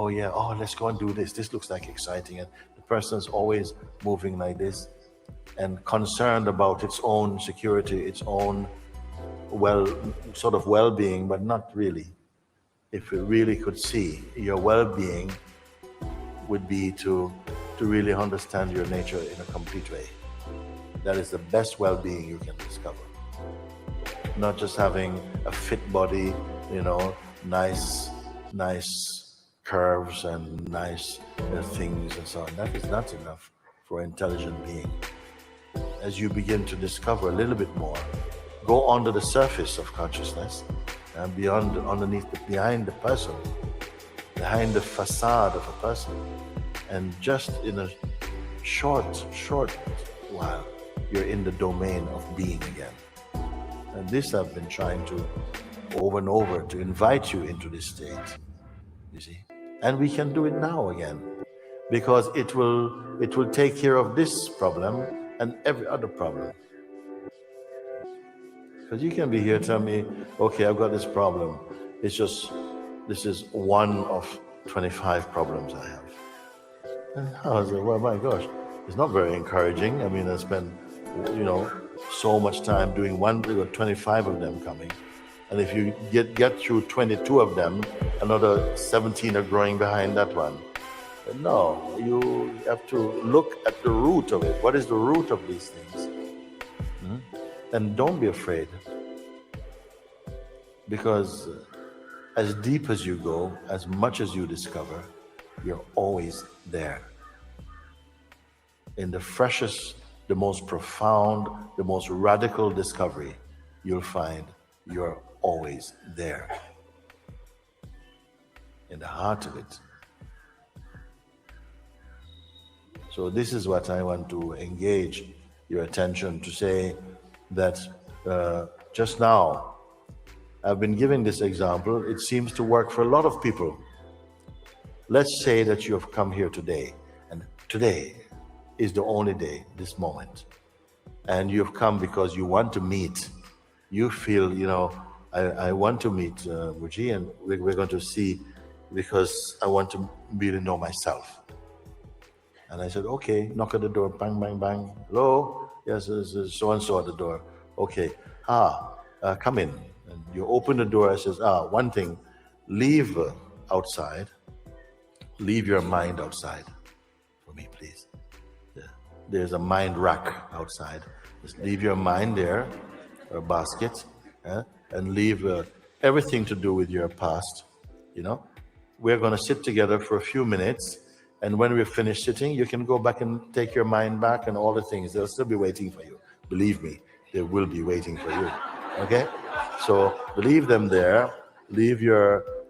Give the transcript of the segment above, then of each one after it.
yeah, oh, let's go and do this. This looks like exciting. And the person is always moving like this and concerned about its own security, its own well-being, but not really. If you really could see, your well-being would be to really understand your nature in a complete way. That is the best well-being you can discover. Not just having a fit body, nice curves and nice things and so on. That is not enough for an intelligent being. As you begin to discover a little bit more, go under the surface of consciousness and behind the person, behind the facade of a person, and just in a short while, you're in the domain of being again. And this I've been trying to, over and over, to invite you into this state, you see. And we can do it now again, because it will take care of this problem and every other problem. Because you can be here telling me, okay, I've got this problem. This is one of 25 problems I have. And I was like, well, my gosh, it's not very encouraging. I mean, I spent, so much time doing 25 of them coming. And if you get through 22 of them, another 17 are growing behind that one. But no, you have to look at the root of it. What is the root of these things? And don't be afraid. Because as deep as you go, as much as you discover, you're always there. In the freshest, the most profound, the most radical discovery, you'll find you're always there. In the heart of it. So this is what I want to engage your attention to say that just now, I've been giving this example. It seems to work for a lot of people. Let's say that you have come here today, and today is the only day, this moment. And you've come because you want to meet. You feel, I want to meet Mooji, and we're going to see, because I want to really know myself. And I said, okay, knock at the door, bang, bang, bang. Hello? Yes, so-and-so at the door. Okay, come in. And you open the door, I says, one thing, leave outside. Leave your mind outside for me, please. There's a mind rack outside. Just leave your mind there, a basket, and leave everything to do with your past. We're going to sit together for a few minutes, and when we're finished sitting, you can go back and take your mind back and all the things. They'll still be waiting for you. Believe me, they will be waiting for you. Okay? So leave them there. Leave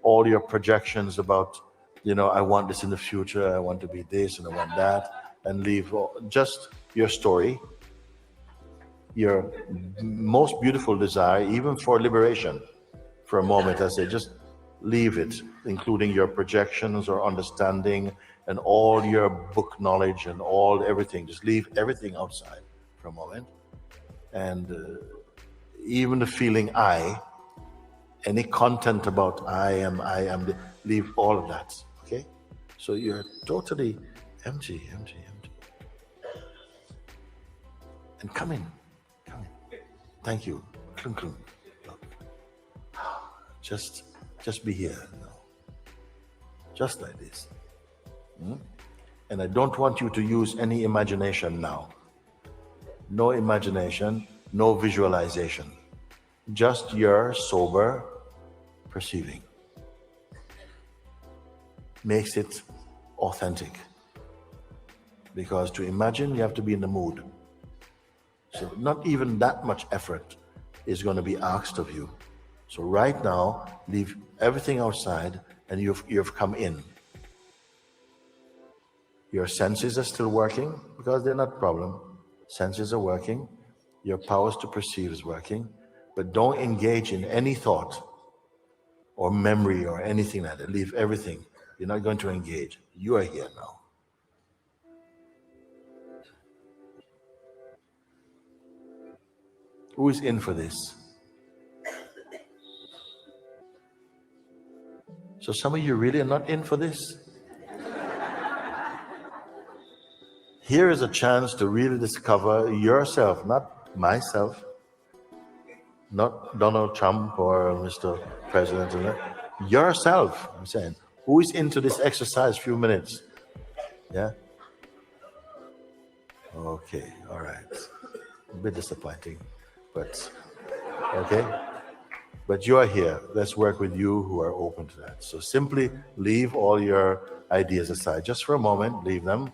all your projections about, I want this in the future, I want to be this and I want that, and leave just your story, your most beautiful desire, even for liberation. For a moment, I say, just leave it, including your projections or understanding and all your book knowledge and everything. Just leave everything outside for a moment. And even the feeling any content about I am, leave all of that, okay? So you're totally empty. And come in. Thank you. Just be here now. Just like this. And I don't want you to use any imagination now. No imagination, no visualization. Just your sober perceiving. Makes it authentic. Because to imagine, you have to be in the mood. So not even that much effort is going to be asked of you. So right now, leave everything outside and you've come in. Your senses are still working because they're not a problem. Senses are working. Your powers to perceive is working. But don't engage in any thought or memory or anything like that. Leave everything. You're not going to engage. You are here now. Who is in for this? So some of you really are not in for this. Here is a chance to really discover yourself, not myself, not Donald Trump or Mr. President, yourself. I'm saying, who is into this exercise? Few minutes, yeah. Okay, all right. A bit disappointing, but okay. But you are here. Let's work with you who are open to that. So simply leave all your ideas aside, just for a moment. Leave them,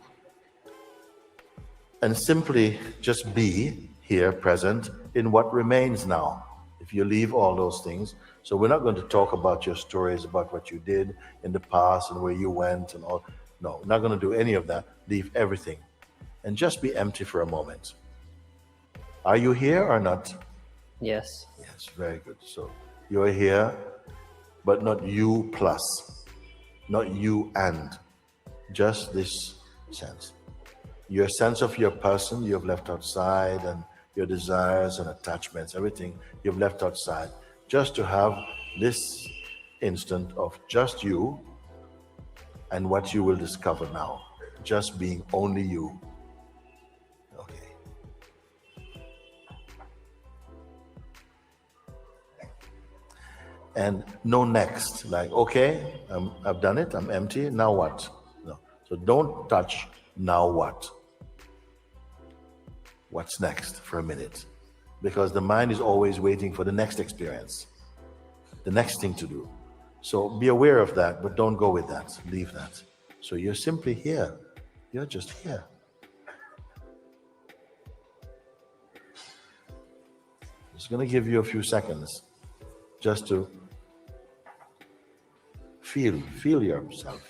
and simply just be here present in what remains now. If you leave all those things, so we're not going to talk about your stories about what you did in the past and where you went and all. No, we're not going to do any of that. Leave everything and just be empty for a moment. Are you here or not? Yes. Yes, very good. So you're here, but not you plus, not you and, just this sense. Your sense of your person you've left outside, and your desires and attachments, everything you've left outside, just to have this instant of just you and what you will discover now, just being only you. Okay. And no next, like, okay, I've done it, I'm empty, now what? No. So don't touch now what. What's next for a minute? Because the mind is always waiting for the next experience, the next thing to do. So be aware of that, but don't go with that. Leave that. So you're simply here. You're just here. It's going to give you a few seconds just to feel yourself.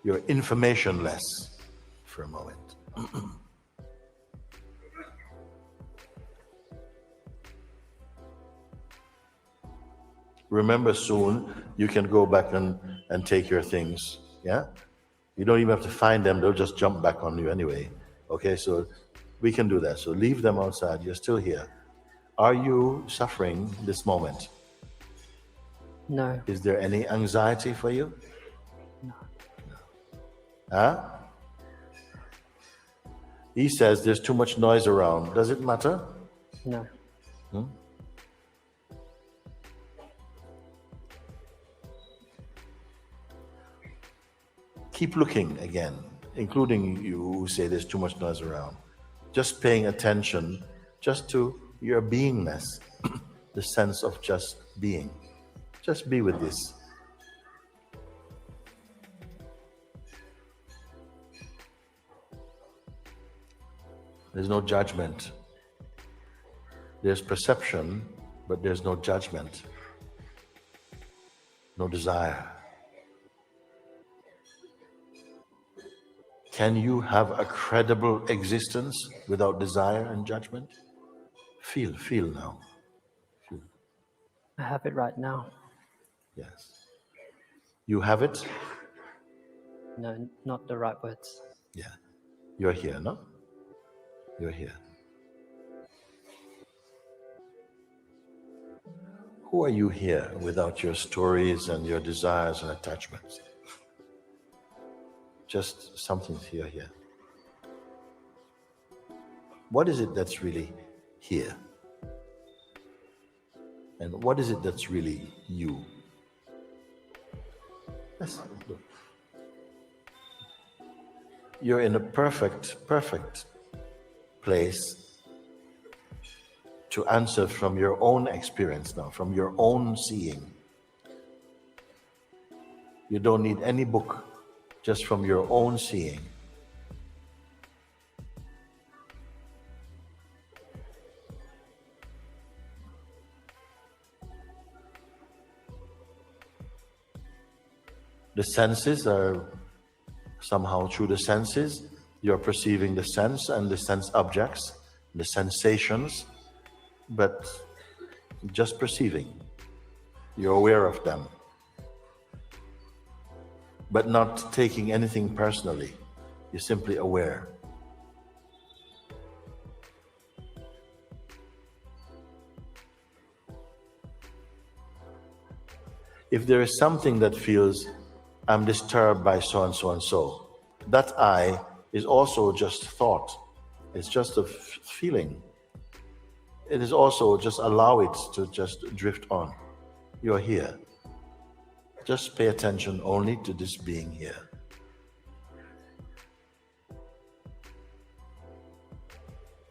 You're informationless for a moment. Remember, soon you can go back and take your things. Yeah? You don't even have to find them, they'll just jump back on you anyway. Okay, so we can do that. So leave them outside, you're still here. Are you suffering this moment? No. Is there any anxiety for you? No. Huh? He says there's too much noise around. Does it matter? No. Keep looking again, including you who say there's too much noise around. Just paying attention just to your beingness, the sense of just being. Just be with this. There's no judgment. There's perception, but there's no judgment, no desire. Can you have a credible existence without desire and judgment? Feel now. Feel. I have it right now. Yes. You have it? No, not the right words. Yeah. You're here, no? You're here. Who are you here without your stories and your desires and attachments? Just something here. What is it that's really here? And what is it that's really you? Yes. You're in a perfect place to answer from your own experience now, from your own seeing. You don't need any book, just from your own seeing. The senses are somehow, through the senses, you're perceiving the sense and the sense objects, the sensations, but just perceiving. You're aware of them, but not taking anything personally. You're simply aware. if there is something that feels, I'm disturbed by so and so and so, that I is also just thought. It's just a feeling. It is also just allow it to just drift on. You're here. Just pay attention only to this being here.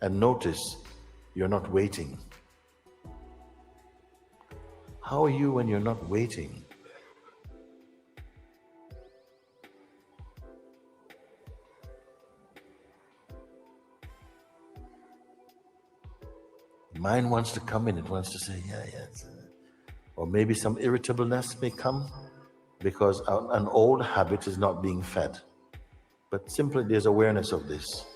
And notice you're not waiting. How are you when you're not waiting? Mind wants to come in, it wants to say, yeah, yeah. Or maybe some irritableness may come because an old habit is not being fed. But simply there's awareness of this.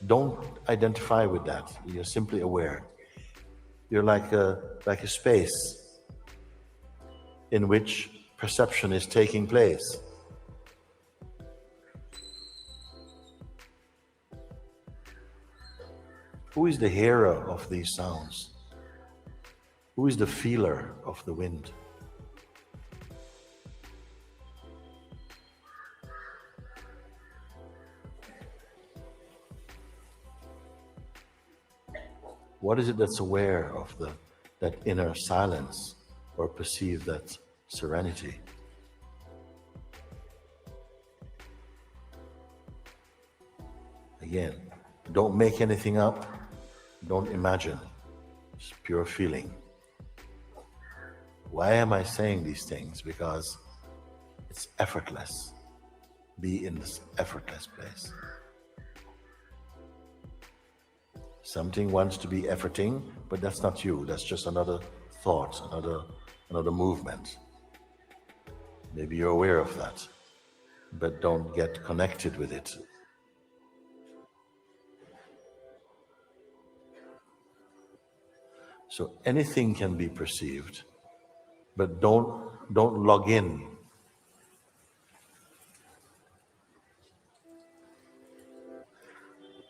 Don't identify with that. You're simply aware. You're like a space in which perception is taking place. Who is the hearer of these sounds? Who is the feeler of the wind? What is it that's aware of that inner silence or perceive that serenity? Again, don't make anything up, don't imagine, it's pure feeling. Why am I saying these things? Because it's effortless. Be in this effortless place. Something wants to be efforting, but that's not you. That's just another thought, another movement. Maybe you're aware of that, but don't get connected with it. So anything can be perceived, but don't log in.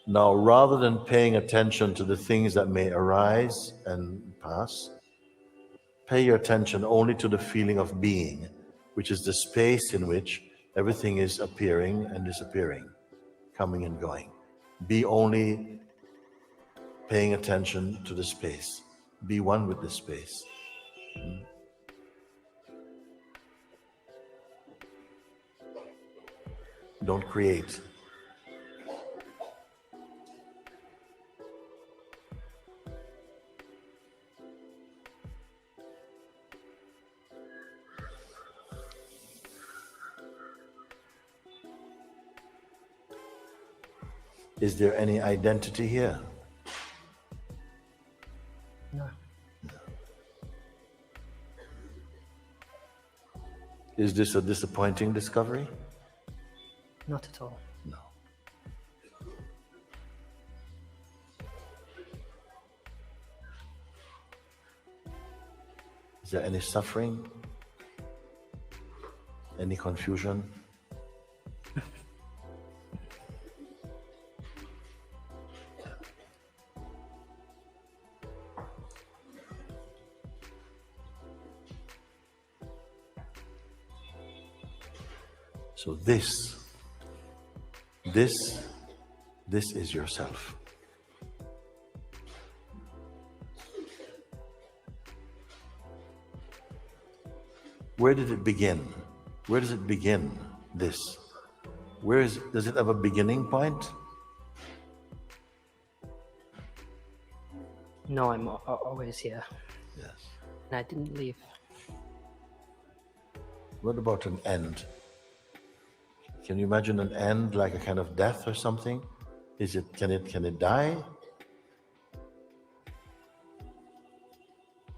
Now, rather than paying attention to the things that may arise and pass, pay your attention only to the feeling of being, which is the space in which everything is appearing and disappearing, coming and going. Be only paying attention to the space. Be one with the space. Don't create. Is there any identity here? No. Is this a disappointing discovery? Not at all. No. Is there any suffering? Any confusion? So this is yourself. Where did it begin? Where does it begin, this? Does it have a beginning point? No, I'm always here. Yes. And I didn't leave. What about an end? Can you imagine an end like a kind of death or something? Can it die?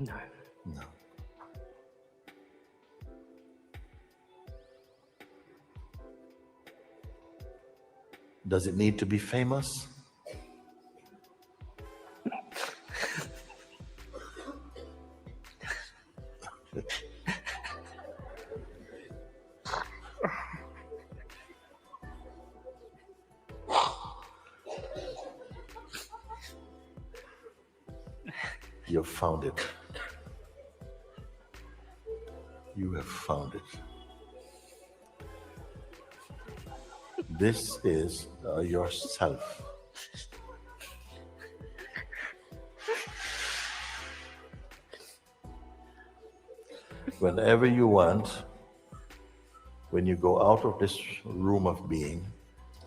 No. No. Does it need to be famous? You've found it. You have found it. This is yourself. Whenever you want, when you go out of this room of being,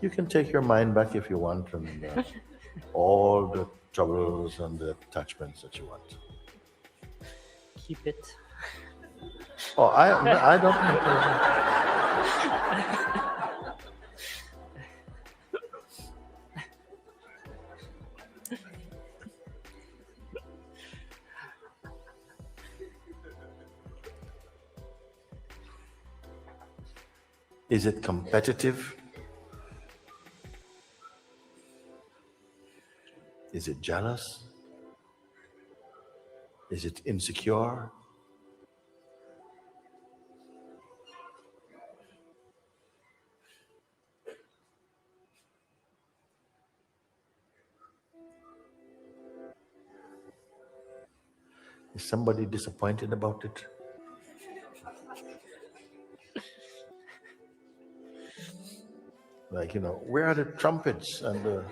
you can take your mind back if you want, and all the troubles and the attachments that you want. Keep it. Oh, I don't. Is it competitive? Is it jealous? Is it insecure? Is somebody disappointed about it? Like, where are the trumpets and the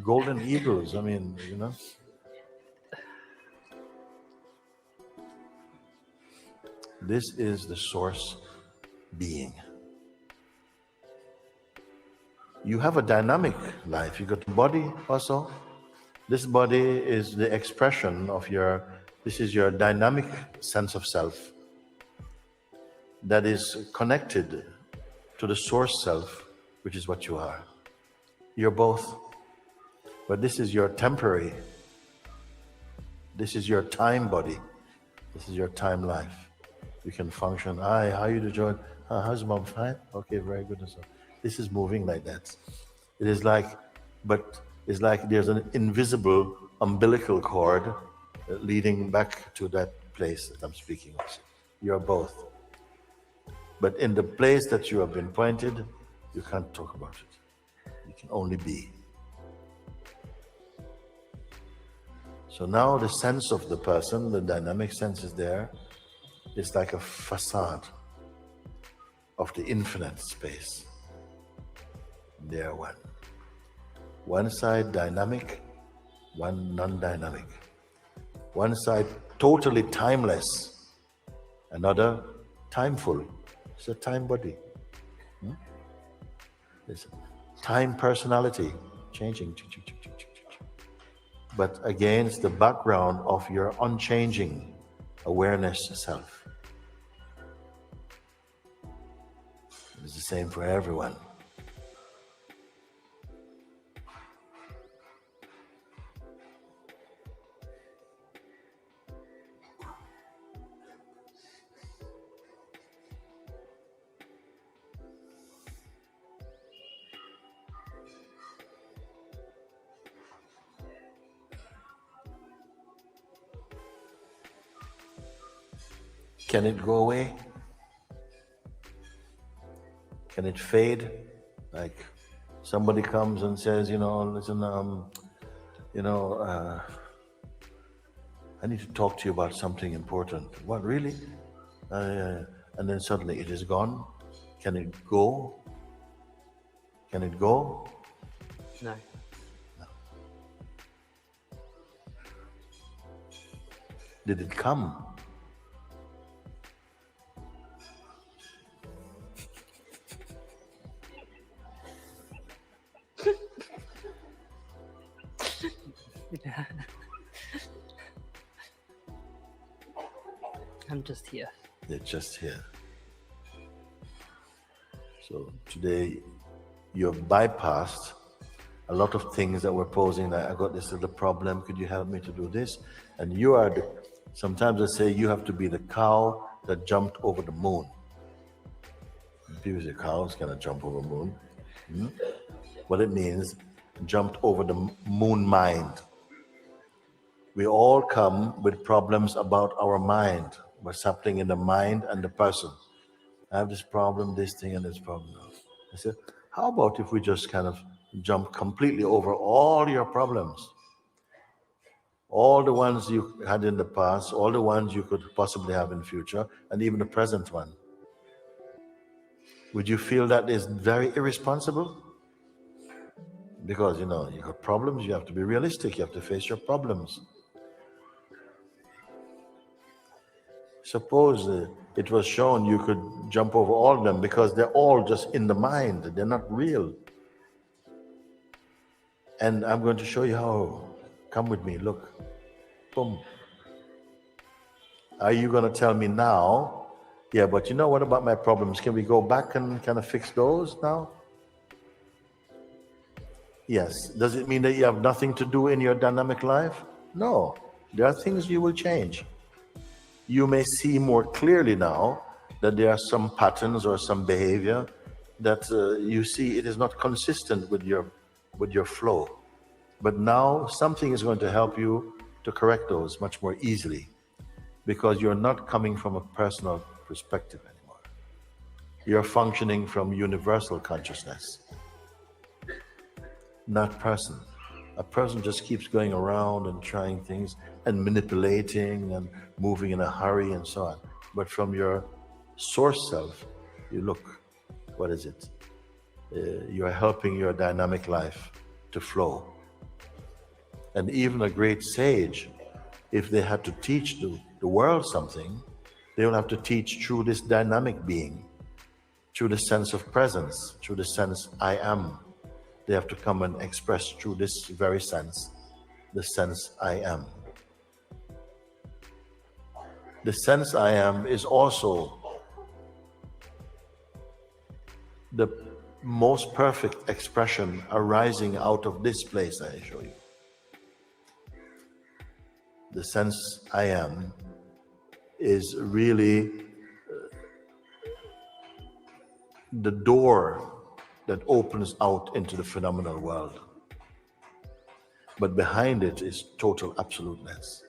golden eagles? I mean, This is the source being. You have a dynamic life. You got a body also. This body is the expression of this is your dynamic sense of self that is connected to the source self, which is what you are. You're both. But this is your temporary. This is your time body. This is your time life. You can function. Hi, how you doing? How's mom? Fine? Okay, very good. So this is moving like that. It is like, but it's like there's an invisible umbilical cord leading back to that place that I'm speaking of. You're both. But in the place that you have been pointed, you can't talk about it. You can only be. So now the sense of the person, the dynamic sense is there. It's like a facade of the infinite space. They are one. One side dynamic, one non-dynamic. One side totally timeless, another timeful. It's a time body. It's a time personality, changing. But against the background of your unchanging awareness self. It's the same for everyone. Can it go away? Can it fade? Like somebody comes and says, listen, I need to talk to you about something important. What, really? And then suddenly it is gone. Can it go? Can it go? No. Did it come? I'm just here. They're just here. So today you have bypassed a lot of things that were posing. Like, I got this little problem. Could you help me to do this? And you are sometimes I say you have to be the cow that jumped over the moon. People say cows cannot jump over the moon. What it means, jumped over the moon mind. We all come with problems about our mind. What's happening in the mind and the person. I have this problem, this thing, and this problem. I said, how about if we just kind of jump completely over all your problems? all the ones you had in the past, all the ones you could possibly have in the future, and even the present one. Would you feel that is very irresponsible? Because, you have problems, you have to be realistic, you have to face your problems. Suppose it was shown you could jump over all of them because they're all just in the mind, they're not real. And I'm going to show you how. Come with me, look. Boom. Are you going to tell me now, yeah, but what about my problems? Can we go back and kind of fix those now? Yes. Does it mean that you have nothing to do in your dynamic life? No. There are things you will change. You may see more clearly now that there are some patterns or some behavior that you see it is not consistent with your flow. But now something is going to help you to correct those much more easily, because you're not coming from a personal perspective anymore. You're functioning from universal consciousness, not person. A person just keeps going around and trying things and manipulating and moving in a hurry and so on. But from your source self, you look, what is it? You are helping your dynamic life to flow. And even a great sage, if they had to teach the world something, they will have to teach through this dynamic being, through the sense of presence, through the sense I am. They have to come and express through this very sense, the sense I am. The sense I am is also the most perfect expression arising out of this place I show you. The sense I am is really the door that opens out into the phenomenal world. But behind it is total absoluteness.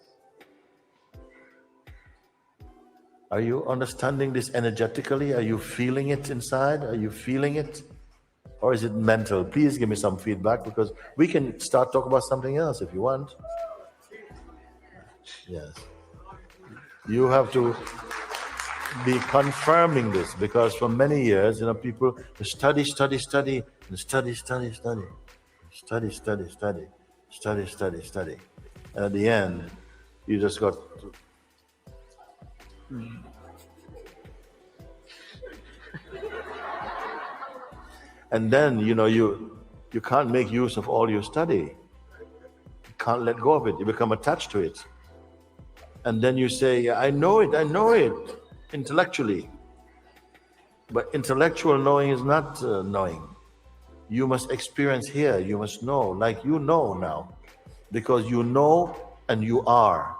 Are you understanding this energetically? Are you feeling it inside? Are you feeling it? Or is it mental? Please give me some feedback, because we can start talking about something else if you want. Yes. You have to be confirming this, because for many years, people study, and at the end, you just got. And then you can't make use of all your study. You can't let go of it. You become attached to it. And then you say, I know it, intellectually. But intellectual knowing is not knowing. You must experience here, you must know, like you know now. Because you know and you are.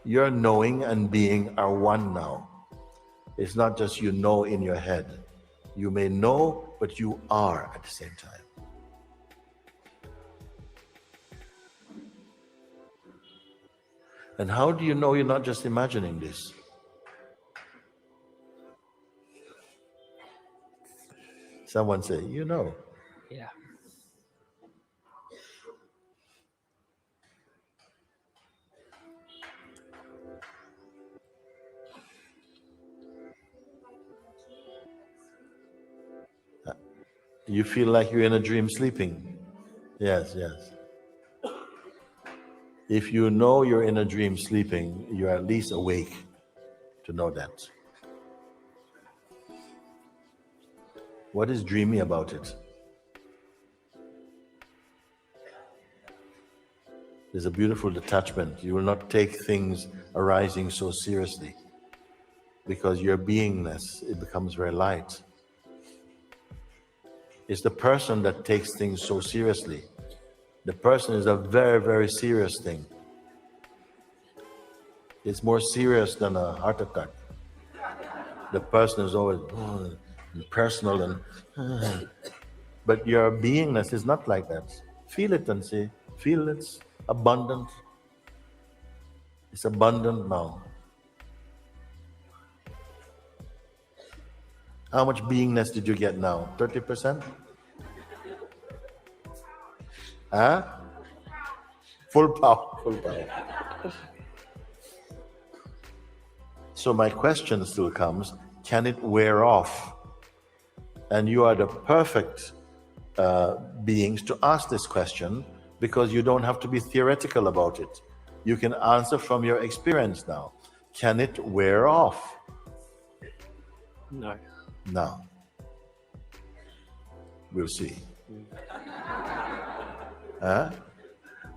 Your knowing and being are one now. It's not just you know in your head. You may know, but you are at the same time. And how do you know you're not just imagining this? Someone say, you know. Yeah. You feel like you're in a dream sleeping. Yes, yes. If you know you're in a dream sleeping, you're at least awake to know that. What is dreamy about it? There's a beautiful detachment. You will not take things arising so seriously, because your beingness, it becomes very light. It's the person that takes things so seriously. The person is a very, very serious thing. It's more serious than a heart attack. The person is always personal and but your beingness is not like that. Feel it and say, feel it's abundant. It's abundant now. How much beingness did you get now? 30%? Huh? Full power, full power. So my question still comes, can it wear off? And you are the perfect beings to ask this question because you don't have to be theoretical about it. You can answer from your experience now. Can it wear off? No. No. We'll see. Huh?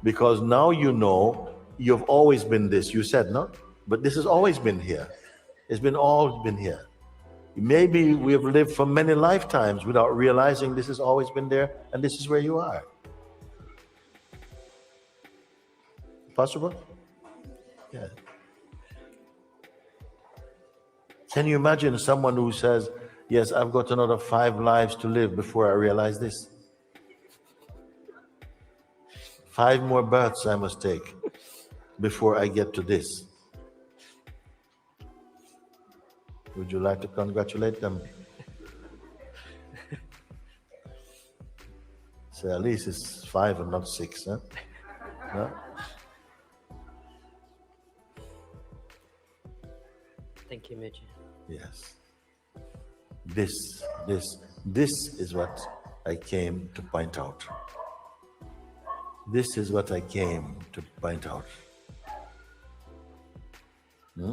Because now you know you've always been this. You said, no? But this has always been here. It's been always been here. Maybe we have lived for many lifetimes without realizing this has always been there and this is where you are. Possible? Yeah. Can you imagine someone who says, yes, I've got another 5 lives to live before I realize this? 5 more births I must take before I get to this. Would you like to congratulate them? So at least it's 5 and not 6, huh? No? Thank you, Mooji. Yes. This is what I came to point out. This is what I came to point out. Hmm?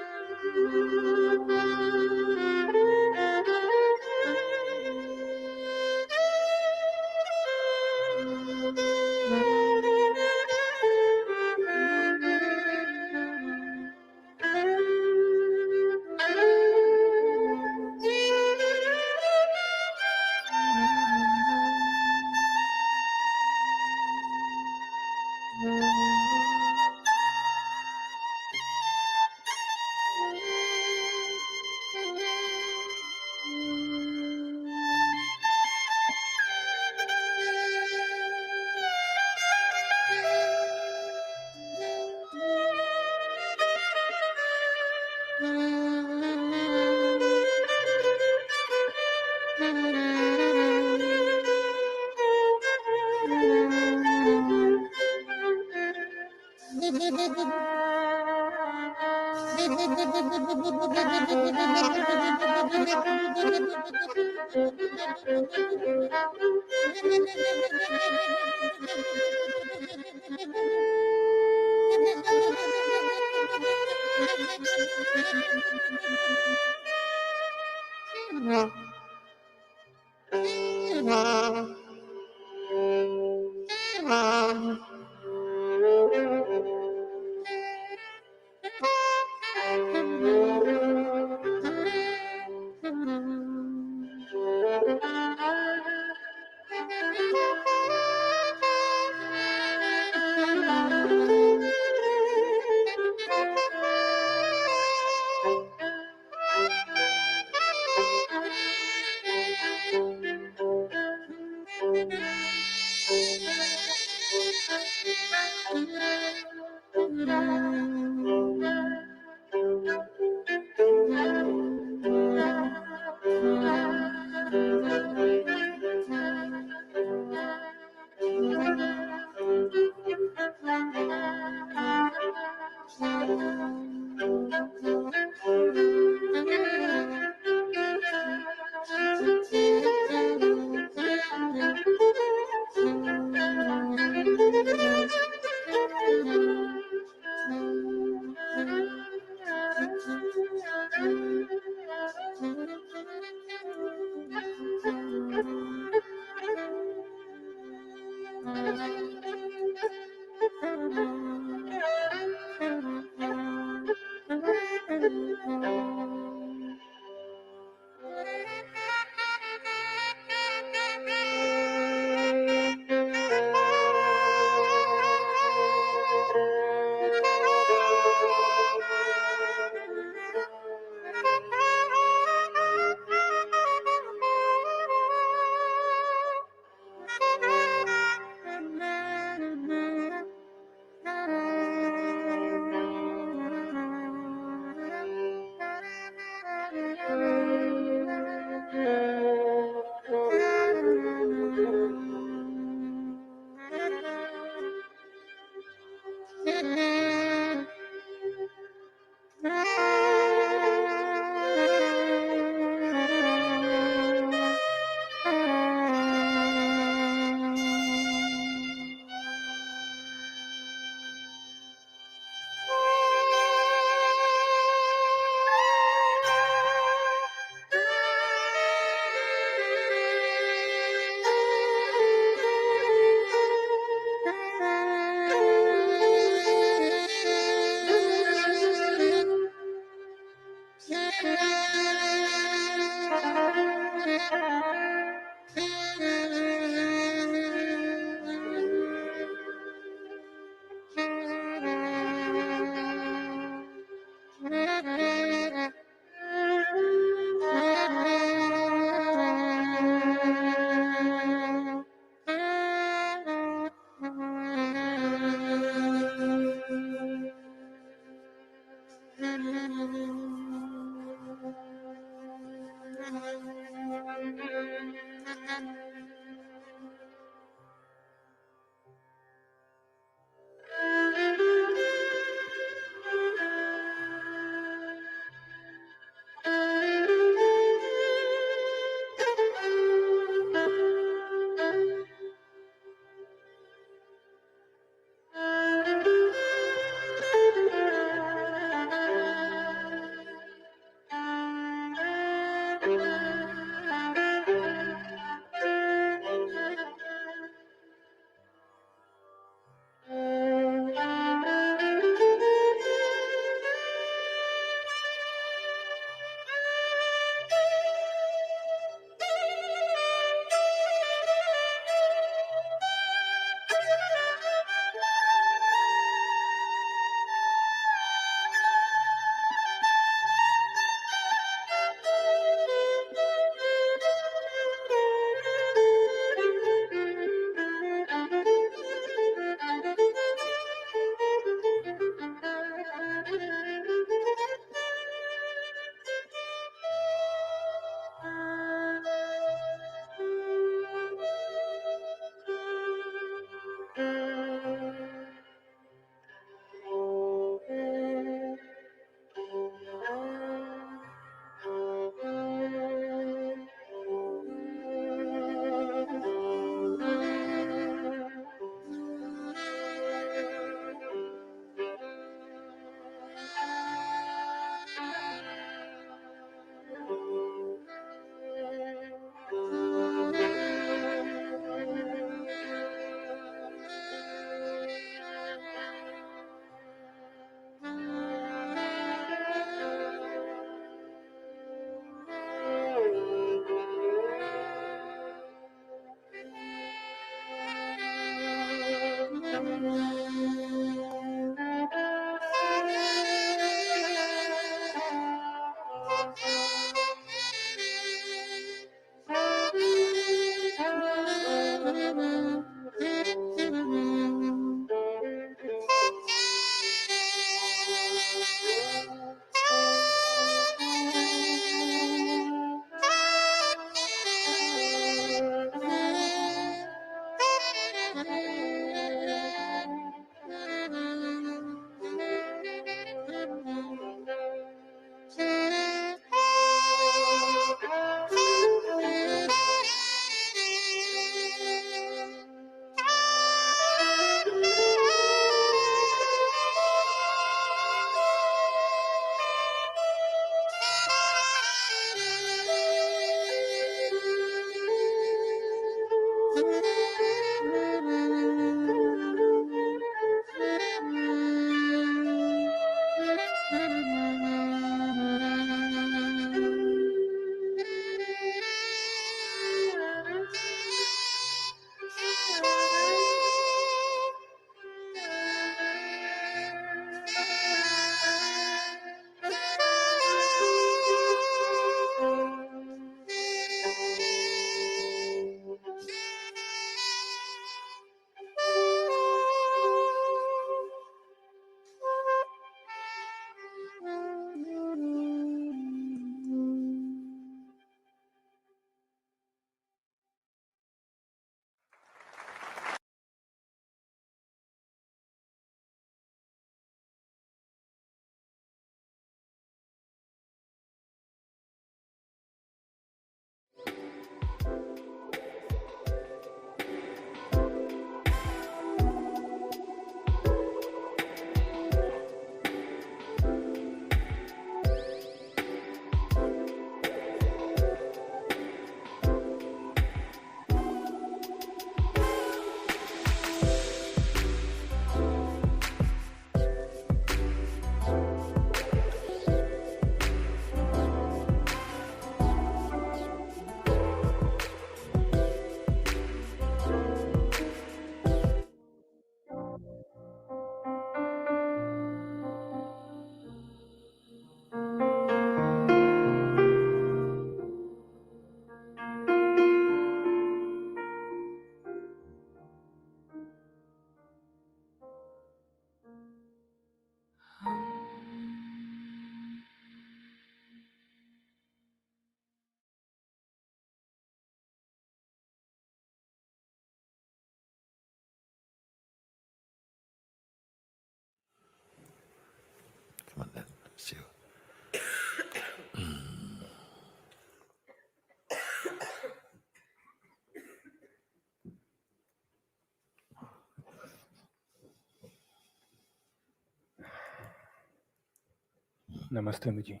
Namaste, Mooji.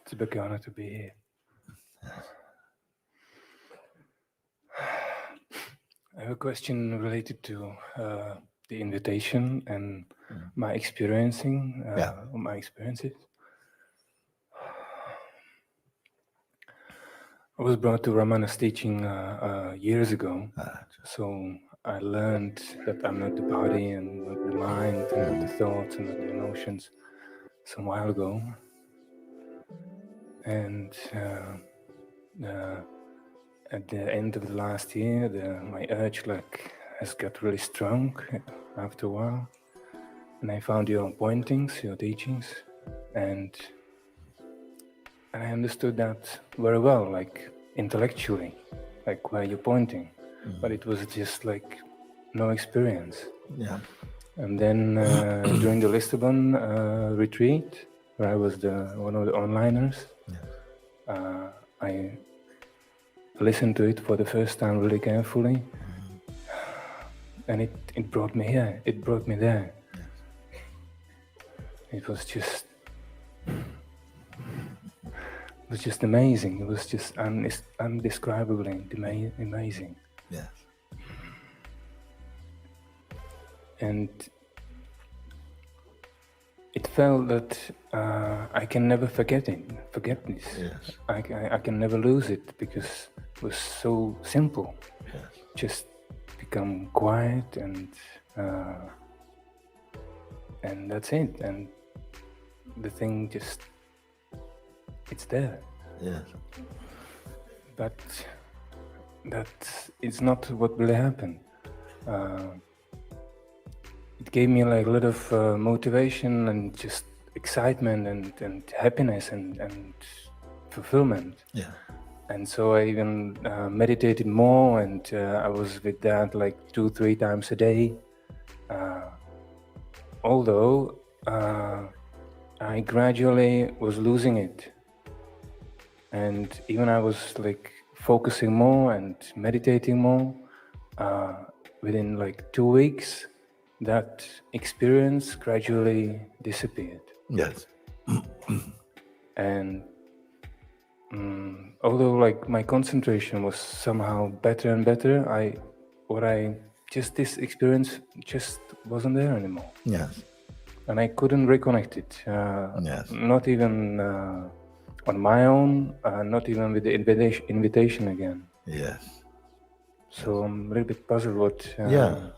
It's a big honor to be here. I have a question related to the invitation and my experiencing, my experiences. I was brought to Ramana's teaching years ago, so I learned that I'm not the body and not the mind and not the thoughts and not the emotions some while ago. And at the end of the last year, my urge has got really strong after a while. And I found your pointings, your teachings, and I understood that very well, like intellectually, like where you're pointing. But it was just like no experience. Yeah. And then during the Lisbon retreat, where I was one of the onliners, I listened to it for the first time really carefully, and it brought me here. It brought me there. It was just amazing. It was just undescribably amazing. Yes. And it felt that I can never forget this. Yes. I can never lose it because it was so simple. Yes. Just become quiet and that's it. And the thing just, it's there. Yes. But that is not what really happened. It gave me like a lot of motivation and just excitement and happiness and fulfillment. Yeah. And so I even meditated more, and I was with that like 2-3 times a day. Although I gradually was losing it. And even I was like focusing more and meditating more. Within like 2 weeks, that experience gradually disappeared. Yes. And although like my concentration was somehow better and better, this experience just wasn't there anymore. Yes. And I couldn't reconnect it. Yes. Not even on my own, not even with the invitation again. Yes. So I'm a little bit puzzled what...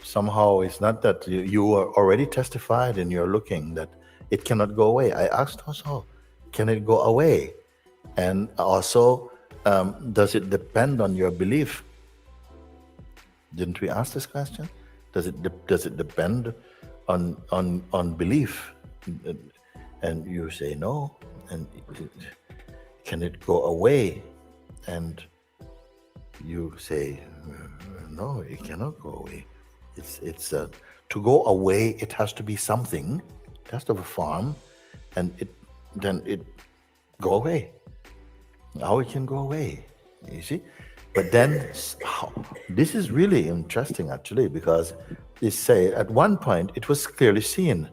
somehow it's not that you are already testified and you're looking that it cannot go away. I asked also, can it go away? And also, does it depend on your belief? Didn't we ask this question? Does it depend on belief? And you say no. And can it go away? And you say no, it cannot go away. It's to go away. It has to be something. It has to have a form, and then it go away. How it can go away? You see, but then this is really interesting actually, because they say at one point it was clearly seen.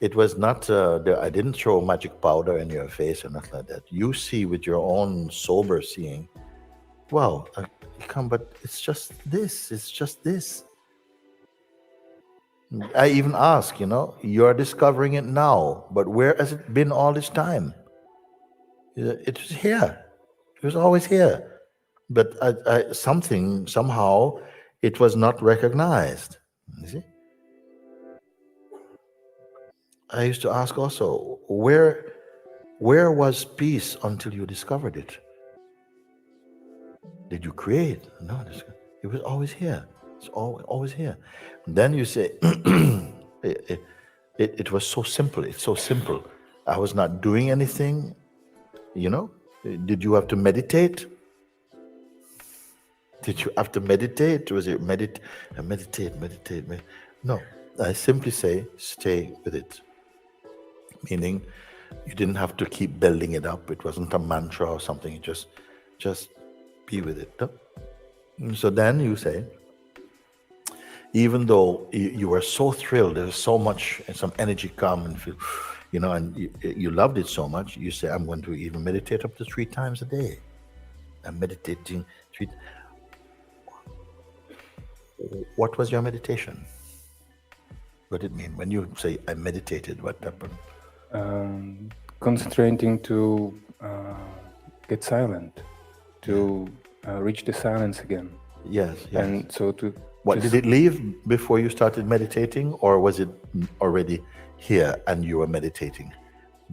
It was not. I didn't throw magic powder in your face or nothing like that. You see with your own sober seeing. Wow, but it's just this. It's just this. I even ask, you're discovering it now, but where has it been all this time? It was here. It was always here. But somehow, it was not recognized. You see? I used to ask also, where was peace until you discovered it? Did you create? No, it was always here. It's always here. And then you say, it was so simple. It's so simple. I was not doing anything. Did you have to meditate? Did you have to meditate? Was it meditate? No, I simply say, stay with it. Meaning, you didn't have to keep building it up. It wasn't a mantra or something. You just be with it. No? So then you say, even though you were so thrilled, there's so much, some energy come and feel, and you loved it so much, you say, I'm going to even meditate up to 3 times a day. I'm meditating three. What was your meditation? What did it mean? When you say, I meditated, what happened? Concentrating to get silent, to reach the silence again. Yes. And so to What, did it leave before you started meditating, or was it already here and you were meditating?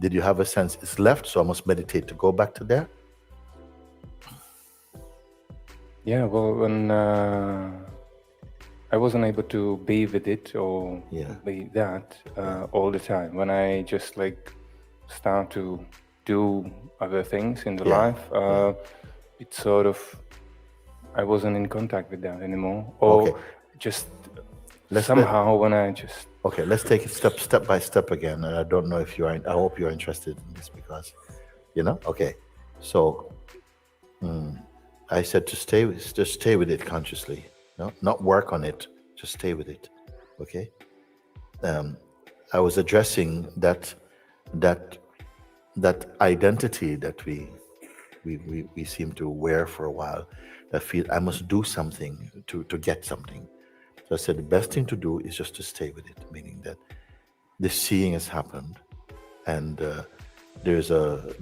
Did you have a sense it's left, so I must meditate to go back to there? Yeah, well, when I wasn't able to be with it or be that all the time. When I just like start to do other things in the life, it's sort of, I wasn't in contact with that anymore. Or just somehow when I just... Okay, let's take it step by step again. And I don't know if you are, I hope you're interested in this because, okay. So I said to just stay with it consciously. No, not work on it, just stay with it. Okay. I was addressing that identity that we seem to wear for a while, that feel I must do something to get something. So I said the best thing to do is just to stay with it, meaning that this seeing has happened, and there is a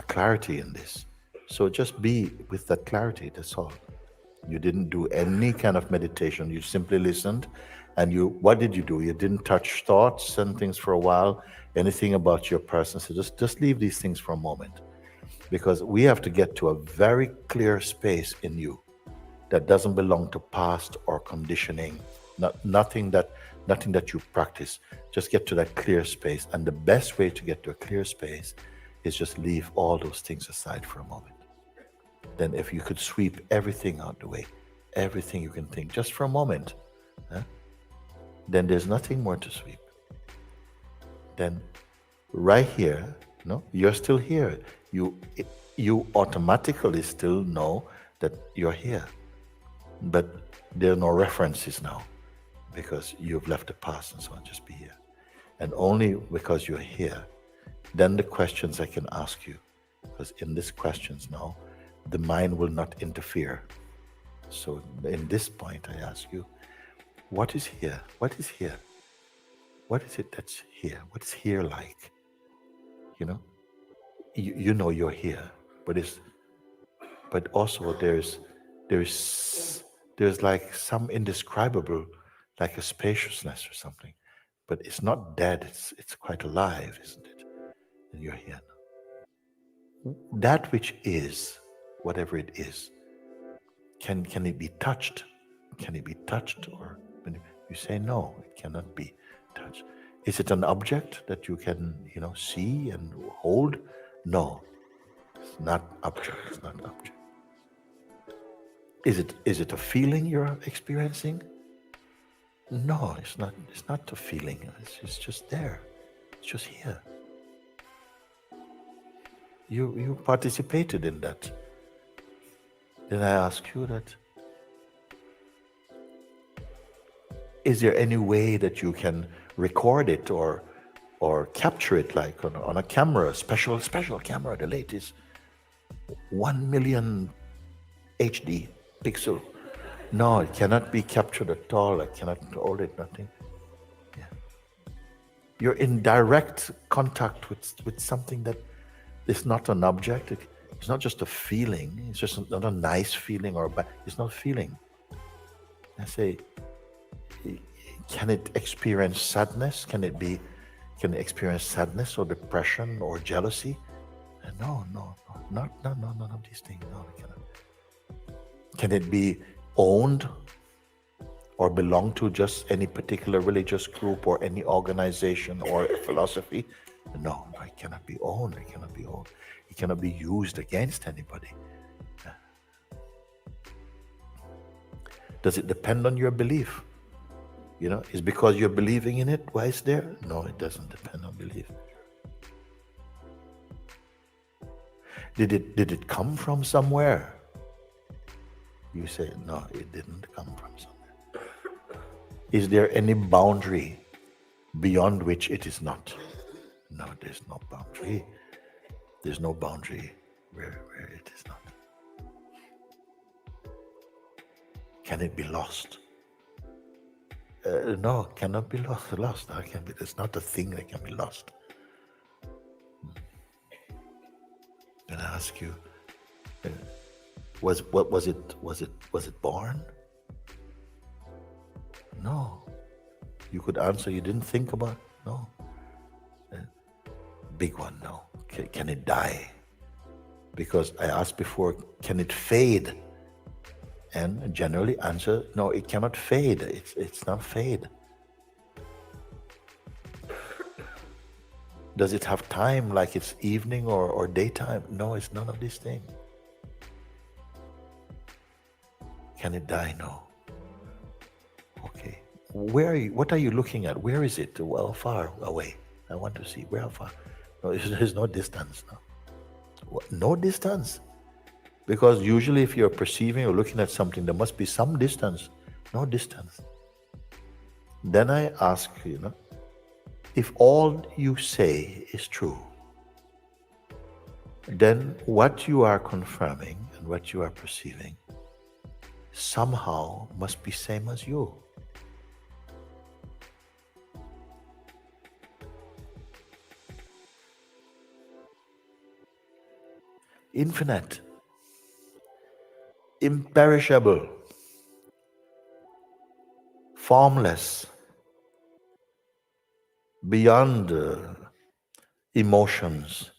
clarity in this. So just be with that clarity. That's all. You didn't do any kind of meditation. You simply listened, and what did you do? You didn't touch thoughts and things for a while, anything about your person. So just leave these things for a moment, because we have to get to a very clear space in you that doesn't belong to past or conditioning, nothing that you practice. Just get to that clear space, and the best way to get to a clear space is just leave all those things aside for a moment. Then if you could sweep everything out the way, everything you can think, just for a moment, then there's nothing more to sweep. Then right here, you're still here. You automatically still know that you're here. But there are no references now because you've left the past and so on. Just be here. And only because you're here, then the questions I can ask you, because in these questions now, the mind will not interfere. So in this point, I ask you, what is here? What is here? What is it that's here? What is here like? You know you're here, but also there's like some indescribable, like a spaciousness or something, but it's not dead. It's quite alive, isn't it? And you're here now. That which is, whatever it is, can it be touched? Can it be touched? Or when you say no, it cannot be touched. Is it an object that you can, see and hold? No, it's not object. It's not object. Is it a feeling you're experiencing? No, it's not. It's not a feeling. It's just there. It's just here. You participated in that. Then I ask you that. Is there any way that you can record it or capture it, like on a camera, special camera, the latest 1 million HD pixel? No, it cannot be captured at all. I cannot hold it, nothing. Yeah. You're in direct contact with something that is not an object. It's not just a feeling. It's just not a nice feeling or a bad. It's not a feeling. I say, can it experience sadness? Can it experience sadness or depression or jealousy? No, none of these things. No, it cannot. Can it be owned or belong to just any particular religious group or any organization or philosophy? No, it cannot be owned. It cannot be owned. It cannot be used against anybody. Does it depend on your belief? Is because you're believing in it why it's there? No, it doesn't depend on belief. Did it come from somewhere? You say, no, it didn't come from somewhere. Is there any boundary beyond which it is not? No, there's no boundary. There's no boundary where it is not. Can it be lost? No, cannot be lost. How can be? It's not a thing that can be lost. Then I ask you, was it born? No. You could answer. You didn't think about. No. Big one. No. Can it die? Because I asked before, can it fade? And generally answer, no, it cannot fade. It's not fade. Does it have time like it's evening or daytime? No, it's none of these things. Can it die? No. Okay. Where are you? What are you looking at? Where is it? Well, far away. I want to see. Where far? No, there's no distance. No. No distance. Because usually if you're perceiving or looking at something, there must be some distance. No distance. Then I ask, if all you say is true, then what you are confirming and what you are perceiving somehow must be same as you. Infinite, imperishable, formless, beyond emotions,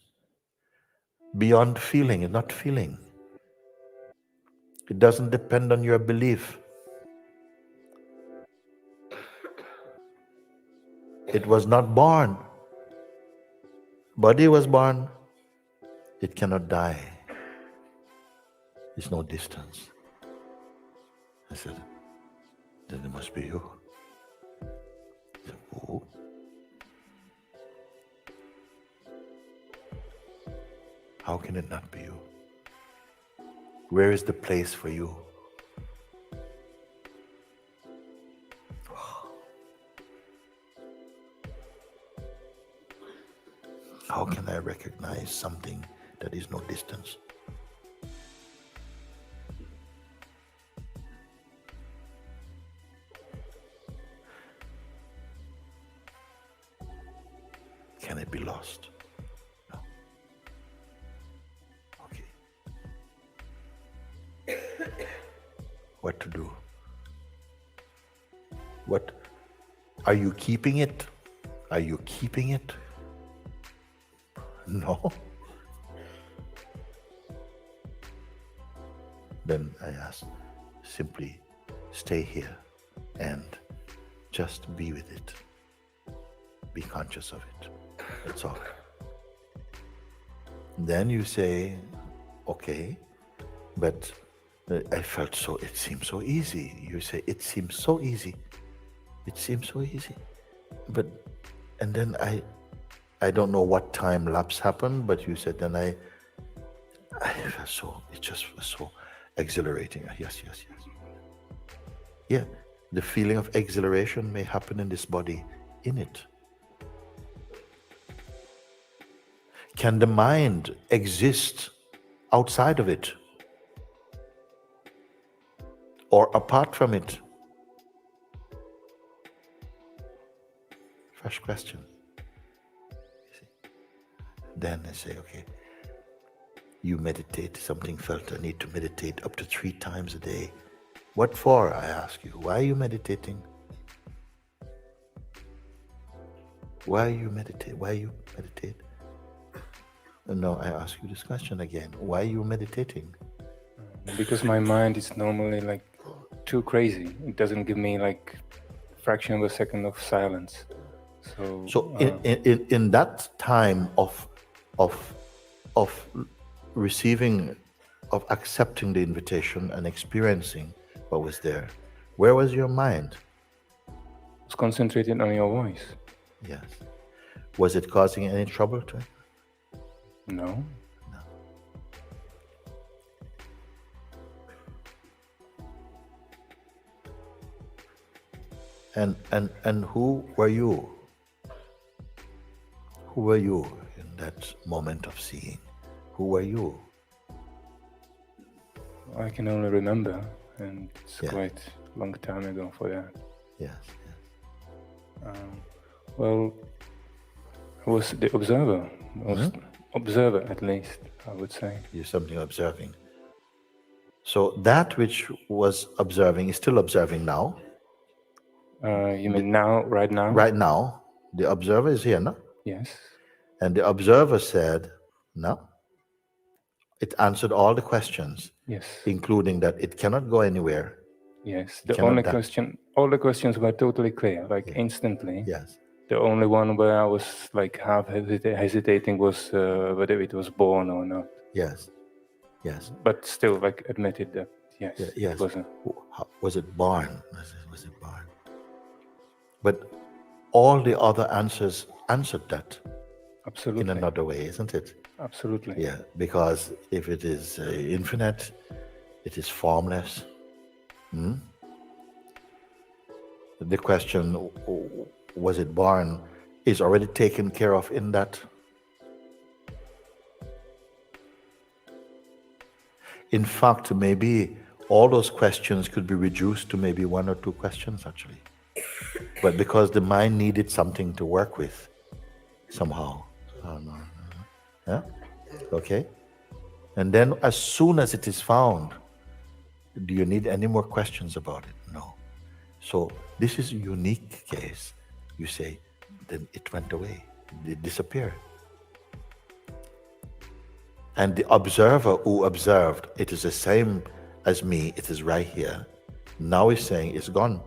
beyond feeling and not feeling. It doesn't depend on your belief. It was not born. Body was born. It cannot die. There's no distance. I said, then it must be you. I said, who? How can it not be you? Where is the place for you? How can I recognize something that is no distance? Can it be lost? No. Okay. What to do? What? Are you keeping it? Are you keeping it? No. Then I ask, simply stay here and just be with it. Be conscious of it. That's all. Then you say, okay, but I felt so, it seems so easy. You say, it seems so easy. It seems so easy. But, and then I don't know what time lapse happened, but you said, then I felt so, it just was so exhilarating. Yes. Yeah, the feeling of exhilaration may happen in this body, in it. Can the mind exist outside of it or apart from it? Fresh question. Then I say, okay, you meditate, something felt I need to meditate up to 3 times a day. What for, I ask you? Why are you meditating? Why you meditate? No, I ask you this question again. Why are you meditating? Because my mind is normally like too crazy. It doesn't give me like a fraction of a second of silence. So in that time of receiving, of accepting the invitation and experiencing what was there, where was your mind? It's concentrated on your voice. Yes. Was it causing any trouble to it? No. And who were you? Who were you in that moment of seeing? Who were you? I can only remember, and it's Yeah. quite a long time ago for that. Yes. Well, I was the observer, observer at least, I would say. You're something observing. So that which was observing is still observing now. You mean now, right now? Right now, the observer is here, no? Yes. And the observer said, no. It answered all the questions, Yes. including that it cannot go anywhere. Yes. It The cannot only die. question, all the questions were totally clear, like instantly. Yes. The only one where I was like half hesitating was whether it was born or not. Yes. Yes. But still, like, admitted that yes, Yes. it was a, Was it born? Was it born? But all the other answers answered that absolutely. in another way, isn't it? Absolutely. Yeah, because if it is infinite, it is formless. The question, was it born, is already taken care of in that. In fact, maybe all those questions could be reduced to maybe one or two questions actually. But because the mind needed something to work with somehow. Oh, no. Yeah? Okay? And then as soon as it is found, do you need any more questions about it? No. So this is a unique case. You say, then it went away. It disappeared. And the observer who observed, it is the same as me, it is right here. Now he's saying it's gone.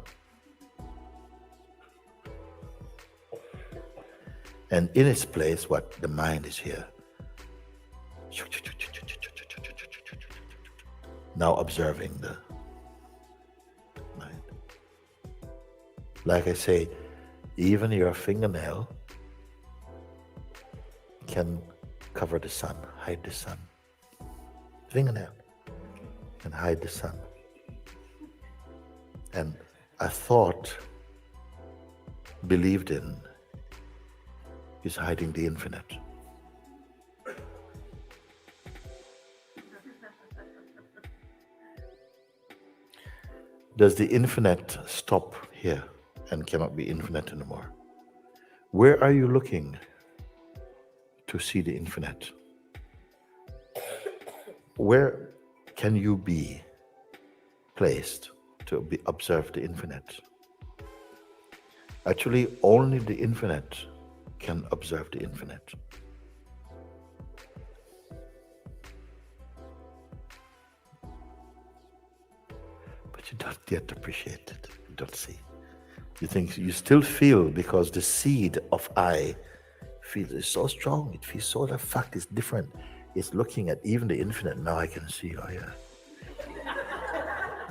And in its place, what? The mind is here. Now observing the mind. Like I say, even your fingernail can cover the sun, hide the sun. Fingernail can hide the sun. And a thought believed in is hiding the infinite. Does the infinite stop here and cannot be infinite anymore? Where are you looking to see the infinite? Where can you be placed to observe the infinite? Actually, only the infinite can observe the infinite. But you don't yet appreciate it. You don't see. You think you still feel because the seed of I feels so strong. It feels so, the fact is different. It's looking at even the infinite. Now I can see, oh yeah.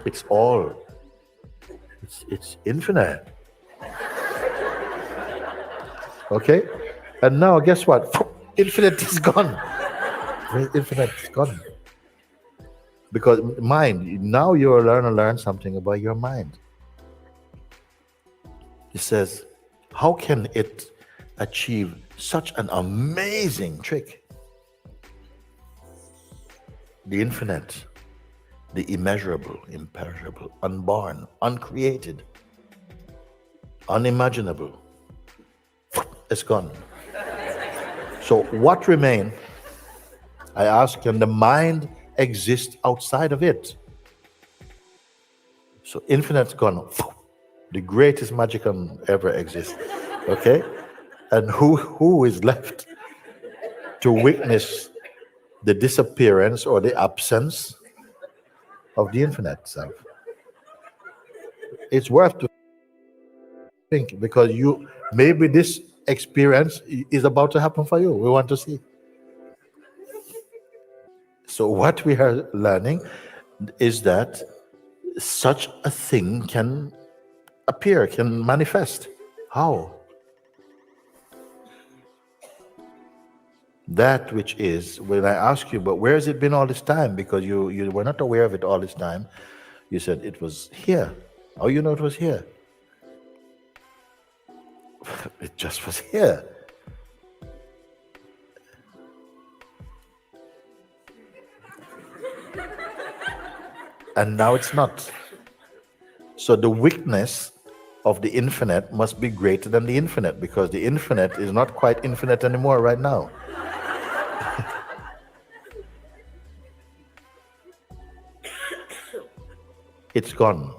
It's all, it's infinite. Okay? And now guess what? Infinite is gone. Infinite is gone. Because mind, now you're learn something about your mind. It says, how can it achieve such an amazing trick? The infinite, the immeasurable, imperishable, unborn, uncreated, unimaginable, it's gone. So what remains? I ask, can the mind exist outside of it? So infinite's gone. The greatest magician ever exists. Okay? And who is left to witness the disappearance or the absence of the infinite self? It's worth to think, because you maybe this experience is about to happen for you. We want to see. So what we are learning is that such a thing can appear, can manifest. How? That which is, when I ask you, but where has it been all this time? Because you were not aware of it all this time. You said it was here. How you know it was here? It just was here. and now it's not. So the weakness of the infinite must be greater than the infinite, because the infinite is not quite infinite anymore right now. It's gone.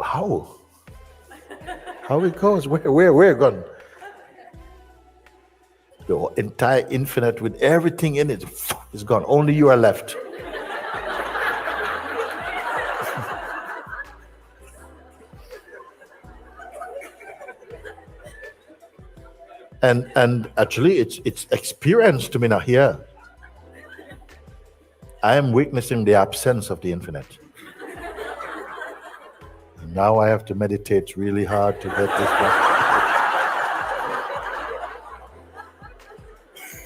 How? How it goes? Where gone? The entire infinite with everything in it is gone. Only you are left. And actually it's experience to me now here. I am witnessing the absence of the infinite. And now I have to meditate really hard to get this one.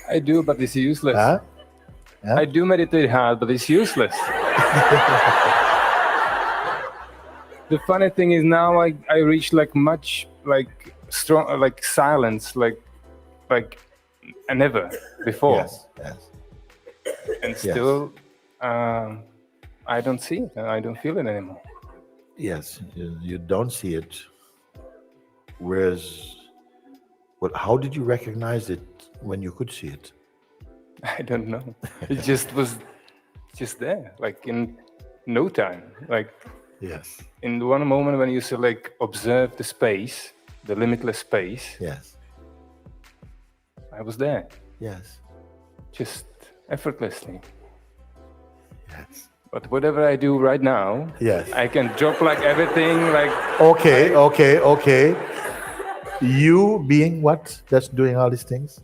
I do, but it's useless. Huh? I do meditate hard, but it's useless. The funny thing is now I reach like much like strong like silence like never before, Yes, yes. and still I don't see it. I don't feel it anymore. Yes, you don't see it. Whereas, well, how did you recognize it when you could see it? I don't know. It just was just there, like in no time. Like Yes, in one moment when you say like observe the space, the limitless space, yes, I was there, yes, just effortlessly. yes. But whatever I do right now, Yes. I can drop like everything, like Okay. You being what? That's doing all these things?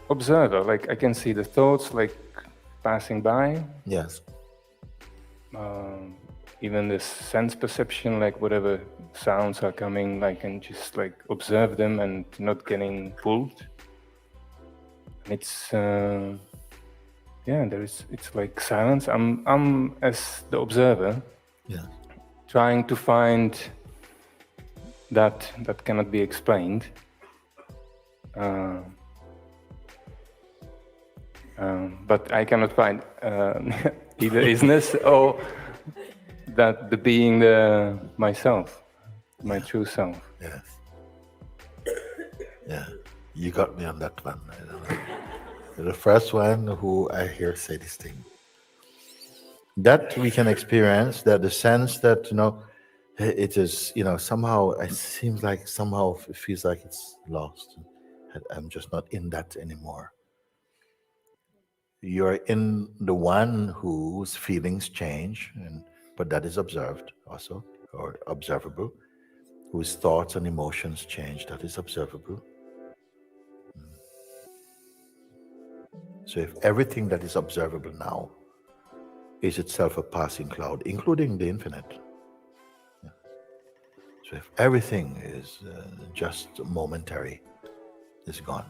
observer. Like I can see the thoughts like passing by, Yes. even the sense perception, like whatever sounds are coming, I can just like observe them and not getting pulled. And it's it's like silence. I'm as the observer Yeah. trying to find that cannot be explained. But I cannot find either isness or that the being the myself, my true self. Yes. Yeah. You got me on that one. I don't know. You're the first one who I hear say this thing. That we can experience, that the sense that, it is, somehow it seems like somehow it feels like it's lost. I'm just not in that anymore. You're in the one whose feelings change, but that is observed also, or observable, whose thoughts and emotions change, that is observable. So if everything that is observable now is itself a passing cloud, including the infinite. Yeah. So if everything is just momentary, it's gone.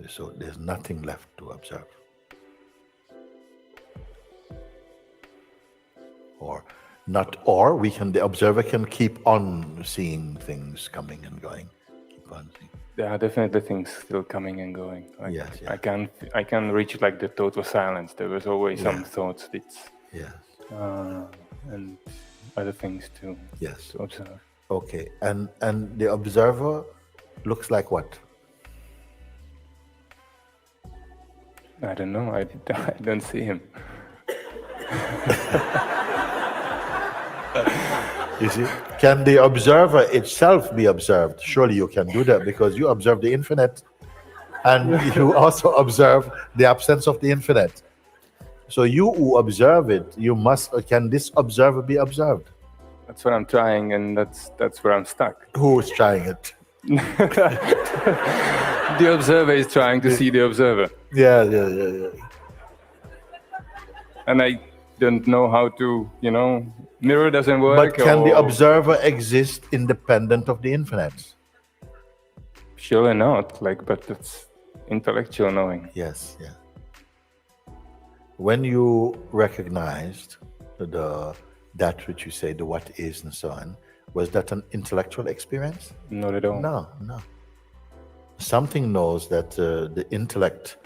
So there's nothing left to observe. Or not, or the observer can keep on seeing things coming and going. Keep on seeing. There are definitely things still coming and going. Like Yes, yeah. I can reach like the total silence. There was always some Yeah. thoughts Yes. and other things to Yes. observe. Okay. And the observer looks like what? I don't know. I don't see him. You see? Can the observer itself be observed? Surely you can do that, because you observe the infinite and you also observe the absence of the infinite. So you who observe it, can this observer be observed? That's what I'm trying, and that's where I'm stuck. Who is trying it? The observer is trying to see the observer, Yeah. and I don't know how to, mirror doesn't work. But can the or- observer exist independent of the infinite? Surely not. But that's intellectual knowing. Yes, yeah. When you recognized that which you say, the what is and so on, was that an intellectual experience? Not at all. No. something knows that the intellect.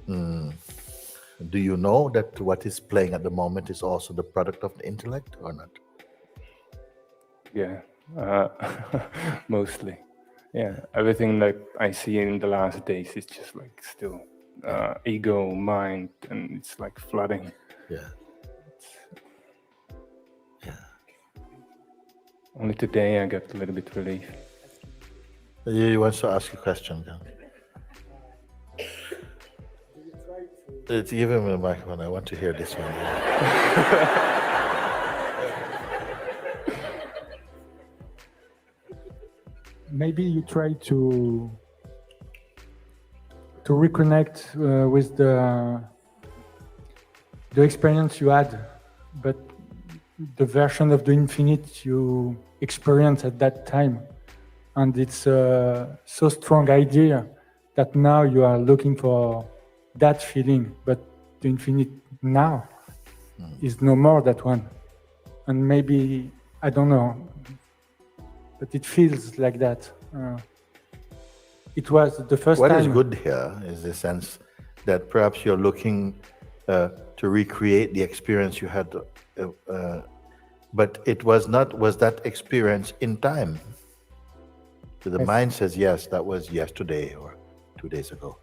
Do you know that what is playing at the moment is also the product of the intellect or not? Yeah, mostly. Yeah, everything that I see in the last days is just like still ego, mind, and it's like flooding. Yeah. Only today I got a little bit relief. You want to ask a question, Jan? Give him a microphone. I want to hear this one. Maybe you try to reconnect with the experience you had, but the version of the infinite you experienced at that time, and it's a so strong idea that now you are looking for that feeling, but the infinite now is no more that one, and maybe I don't know, but it feels like that. It was the first What time. is good here is the sense that perhaps you're looking to recreate the experience you had, but it was not. Was that experience in time? So the mind says yes, that was yesterday or 2 days ago.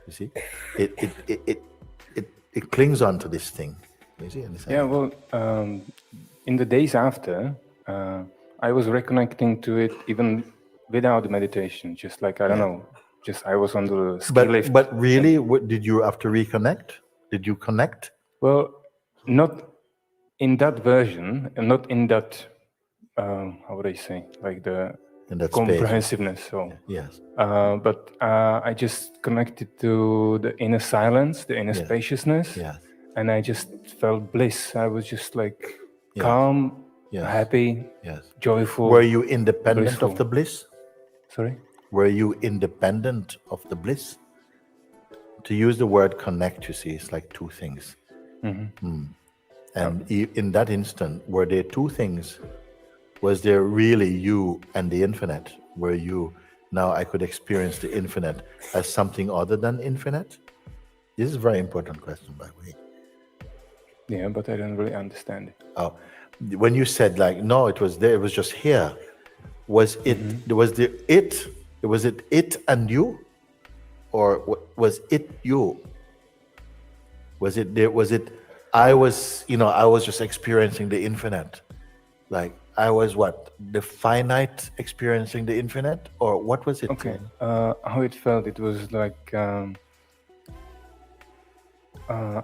You see, it clings on to this thing. You see? Yeah, well, in the days after, I was reconnecting to it even without the meditation. Just like I don't know, just I was on the ski lift. But really, did you have to reconnect? Did you connect? Well, not in that version, and not in that. How would I say? Like the In that comprehensiveness. So yes. but I just connected to the inner silence, the inner spaciousness, and I just felt bliss. I was just like calm, happy, joyful. Were you independent blissful. of the bliss? Sorry? Were you independent of the bliss? To use the word connect, you see, it's like two things. And in that instant, were there two things? Was there really you and the infinite? Were you, now I could experience the infinite as something other than infinite? This is a very important question, by the way. Yeah, but I don't really understand it. Oh, when you said like, no, it was there, it was just here. Was it, was it it and you? Or was it you? Was it there, I was just experiencing the infinite. Like, I was what? The finite experiencing the infinite? Or what was it? Okay. How it felt, it was like, I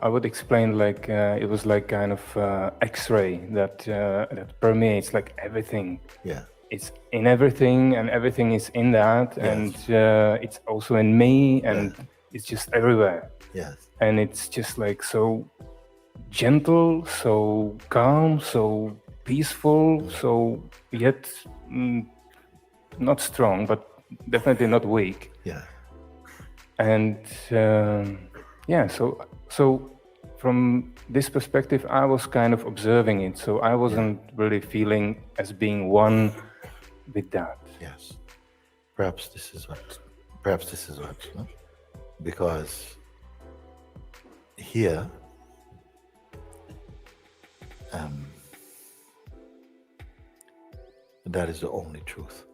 would explain like, it was like kind of X-ray that permeates like everything. Yeah. It's in everything and everything is in that. And it's also in me and it's just everywhere. Yes. And it's just like so gentle, so calm, so peaceful, so yet not strong, but definitely not weak. Yeah. And so from this perspective, I was kind of observing it. So I wasn't really feeling as being one with that. Yes. Perhaps this is what, no? Because here, that is the only truth.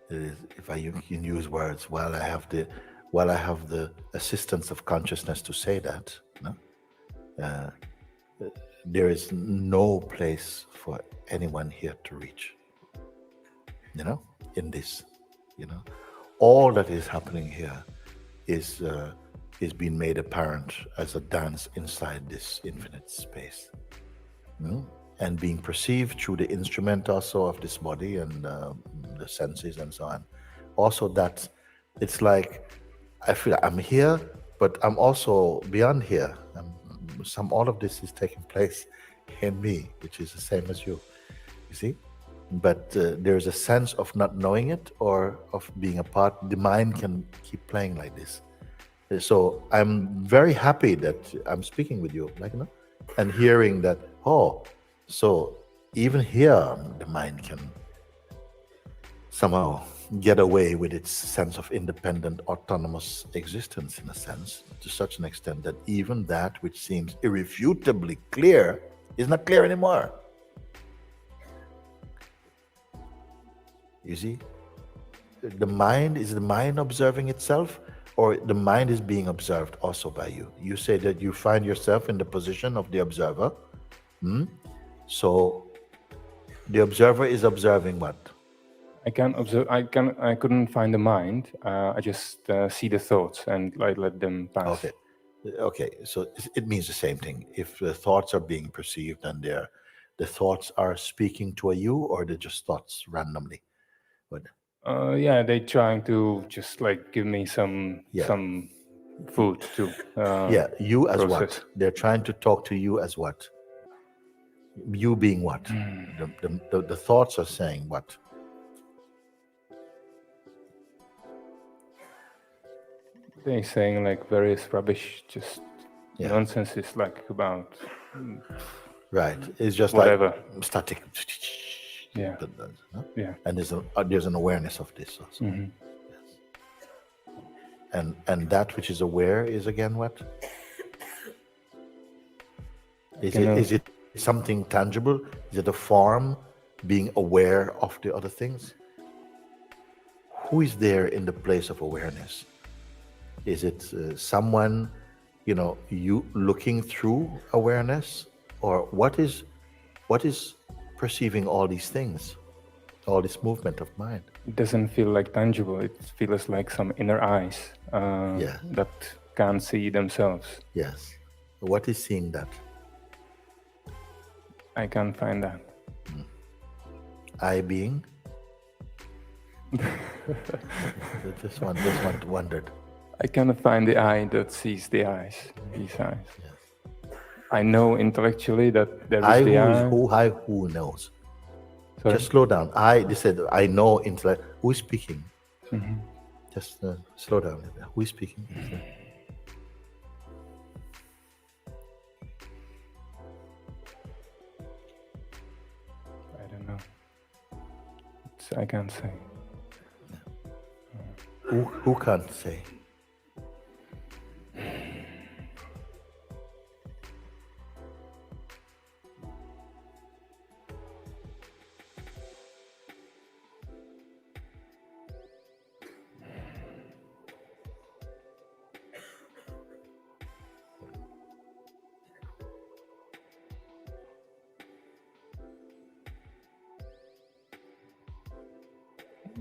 It is, if I can use words, while I have the assistance of consciousness to say that, no? There is no place for anyone here to reach. In this, all that is happening here is being made apparent as a dance inside this infinite space, and being perceived through the instrument also of this body and the senses and so on. Also, that it's like I feel I'm here, but I'm also beyond here. All of this is taking place in me, which is the same as you. You see. But there's a sense of not knowing it or of being apart. The mind can keep playing like this. So I'm very happy that I'm speaking with you, and hearing that, so even here, the mind can somehow get away with its sense of independent, autonomous existence in a sense, to such an extent that even that which seems irrefutably clear is not clear anymore. You see? Is the mind observing itself, or the mind is being observed also by you? You say that you find yourself in the position of the observer. So the observer is observing what? I can observe. I couldn't find the mind. I just see the thoughts and let them pass. Okay. So it means the same thing. If the thoughts are being perceived and the thoughts are speaking to you, or they're just thoughts randomly. But Yeah, they're trying to just give me some food too. You as process. what? They're trying to talk to you as what? You being what? The thoughts are saying what? They're saying various rubbish, just nonsense is about Right. It's just whatever. like static. Yeah. Yeah. And there's an awareness of this also. Mm-hmm. Yes. And that which is aware is again what? Is it something tangible? Is it a form being aware of the other things? Who is there in the place of awareness? Is it someone, you looking through awareness, or what is perceiving all these things, all this movement of mind? It doesn't feel tangible. It feels like some inner eyes that can't see themselves. Yes. What is seeing that? I can't find that. I being? This one wondered. I cannot find the eye that sees the eyes. These eyes. Yes. I know intellectually that there is the eye. Who knows? Sorry? Just slow down. They said, I know intellect. Who is speaking? Mm-hmm. Just slow down. Who is speaking? I don't know. I can't say. Who can't say?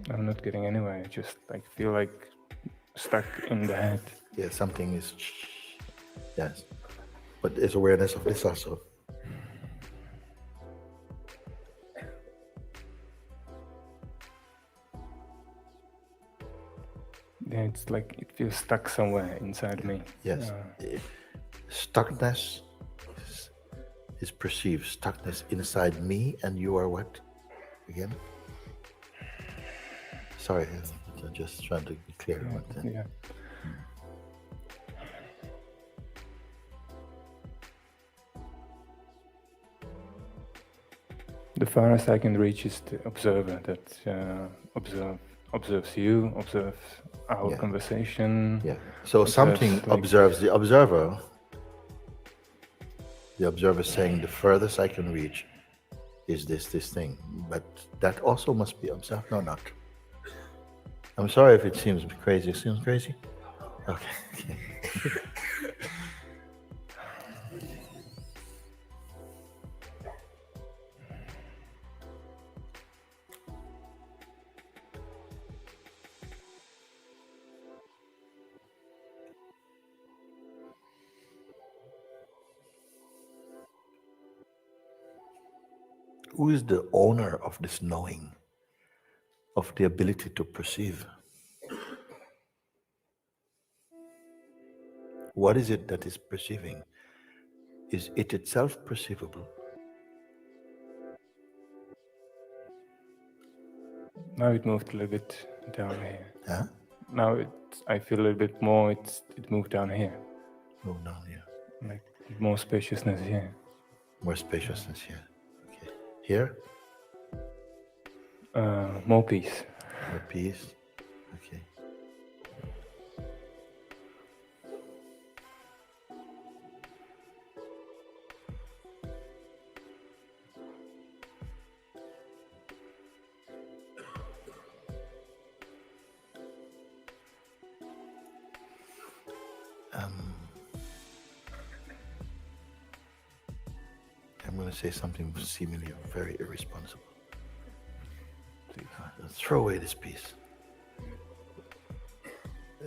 I'm not getting anywhere. I just feel stuck in the head. Yeah, something is. Yes, but there's awareness of this also. Yeah, it's it feels stuck somewhere inside me. Yes, stuckness is perceived. Stuckness inside me, and you are what? Again? Sorry, I'm just trying to be clear about that. Yeah. The farthest I can reach is the observer that observes you, observes our conversation. Yeah. So something observes the observer. The observer saying the furthest I can reach is this thing, but that also must be observed. No, not. I'm sorry if it seems crazy. It seems crazy? Okay. Who is the owner of this knowing, of the ability to perceive? What is it that is perceiving? Is it itself perceivable? Now it moved a little bit down here. Huh? Now I feel a little bit more. It moved down here. Move down here. More spaciousness here. More spaciousness here. Okay. Here? More peace. The peace. Okay. I'm going to say something seemingly very irresponsible. Throw away this piece.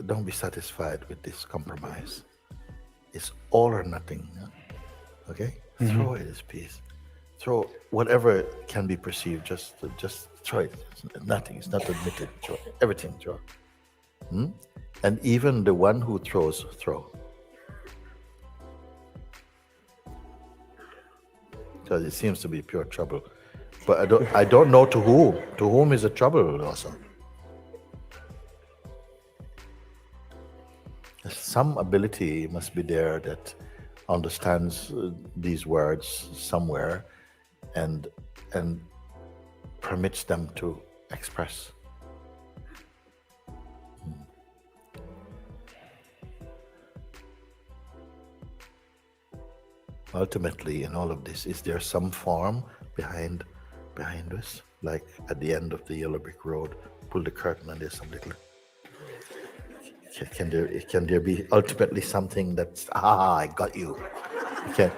Don't be satisfied with this compromise. It's all or nothing. Huh? Okay? Throw away this piece. Throw whatever can be perceived. Just throw it. It's nothing. It's not admitted. Throw everything. Throw. And even the one who throws, throw. Because it seems to be pure trouble. But I don't know to whom. To whom is the trouble also? Some ability must be there that understands these words somewhere and permits them to express. Ultimately, in all of this, is there some form behind us? Like at the end of the yellow brick road, pull the curtain and there's some little... Can there be ultimately something that's, I got you? Okay.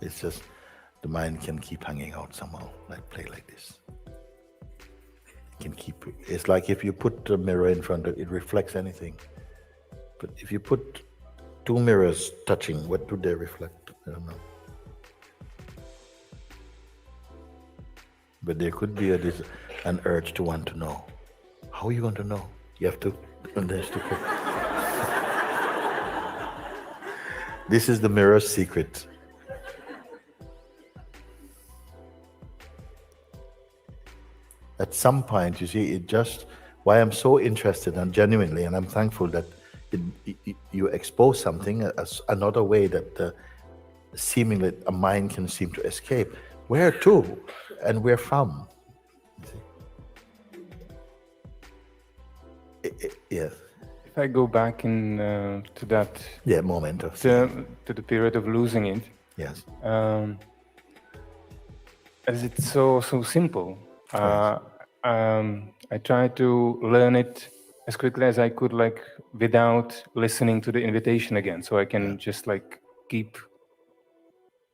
It's just the mind can keep hanging out somehow, like play like this. It can keep. It's like if you put a mirror in front of it, it reflects anything. But if you put two mirrors touching, what do they reflect? I don't know. But there could be an urge to want to know. How are you going to know? You have to. This is the mirror's secret. At some point, you see, it just, why I'm so interested and genuinely, and I'm thankful that you expose something as another way that seemingly a mind can seem to escape. Where to and where from? Yes. If I go back in to that moment of to the period of losing it, yes, as it's so simple. I tried to learn it as quickly as I could, like without listening to the invitation again, so I can just like keep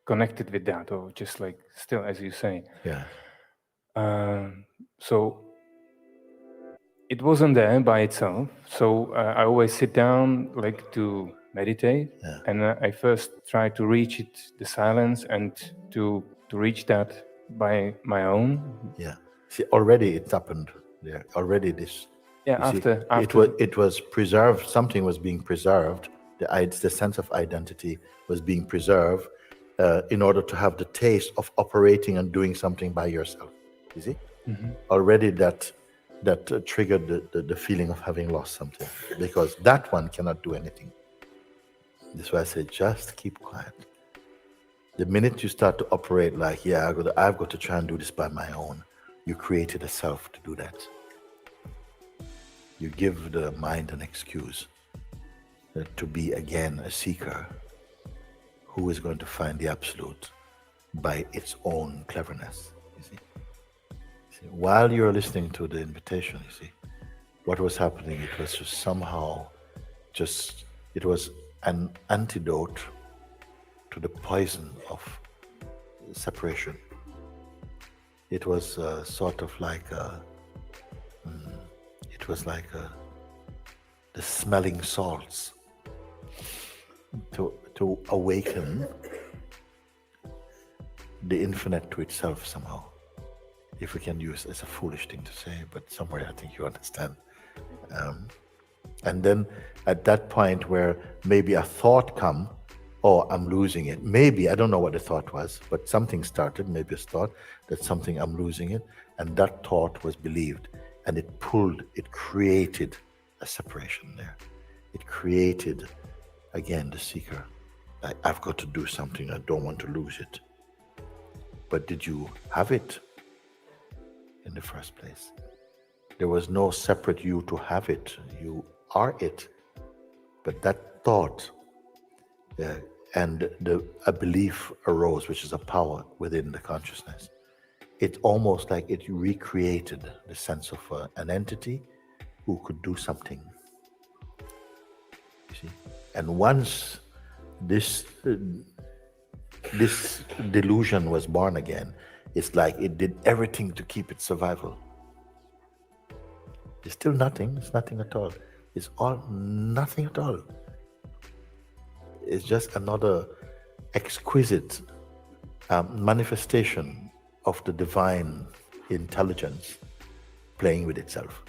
connected with that, or just like still, as you say. Yeah. So it wasn't there by itself. So I always sit down like to meditate, and I first try to reach it, the silence, and to reach that by my own. Yeah. See, already it's happened there. Already this. Yeah. After it was preserved. Something was being preserved. The sense of identity was being preserved in order to have the taste of operating and doing something by yourself. You see, already that triggered the feeling of having lost something, because that one cannot do anything. That's why I say just keep quiet. The minute you start to operate like, I've got to try and do this by my own, you created a self to do that. You give the mind an excuse to be again a seeker who is going to find the absolute by its own cleverness. You see? While you're listening to the invitation, you see, what was happening, it was just somehow it was an antidote to the poison of separation. It was sort of like the smelling salts to awaken the infinite to itself somehow. If we can use, it's a foolish thing to say, but somewhere I think you understand. And then at that point where maybe a thought come, oh, I'm losing it. Maybe, I don't know what the thought was, but something started, maybe a thought that something, I'm losing it. And that thought was believed. And it created a separation there. It created, again, the seeker. I've got to do something, I don't want to lose it. But did you have it in the first place? There was no separate you to have it. You are it. But that thought and a belief arose, which is a power within the consciousness. It's almost like it recreated the sense of an entity who could do something. You see, and once this delusion was born again, it's like it did everything to keep its survival. It's still nothing. It's nothing at all. It's all nothing at all. It's just another exquisite manifestation of the divine intelligence playing with itself.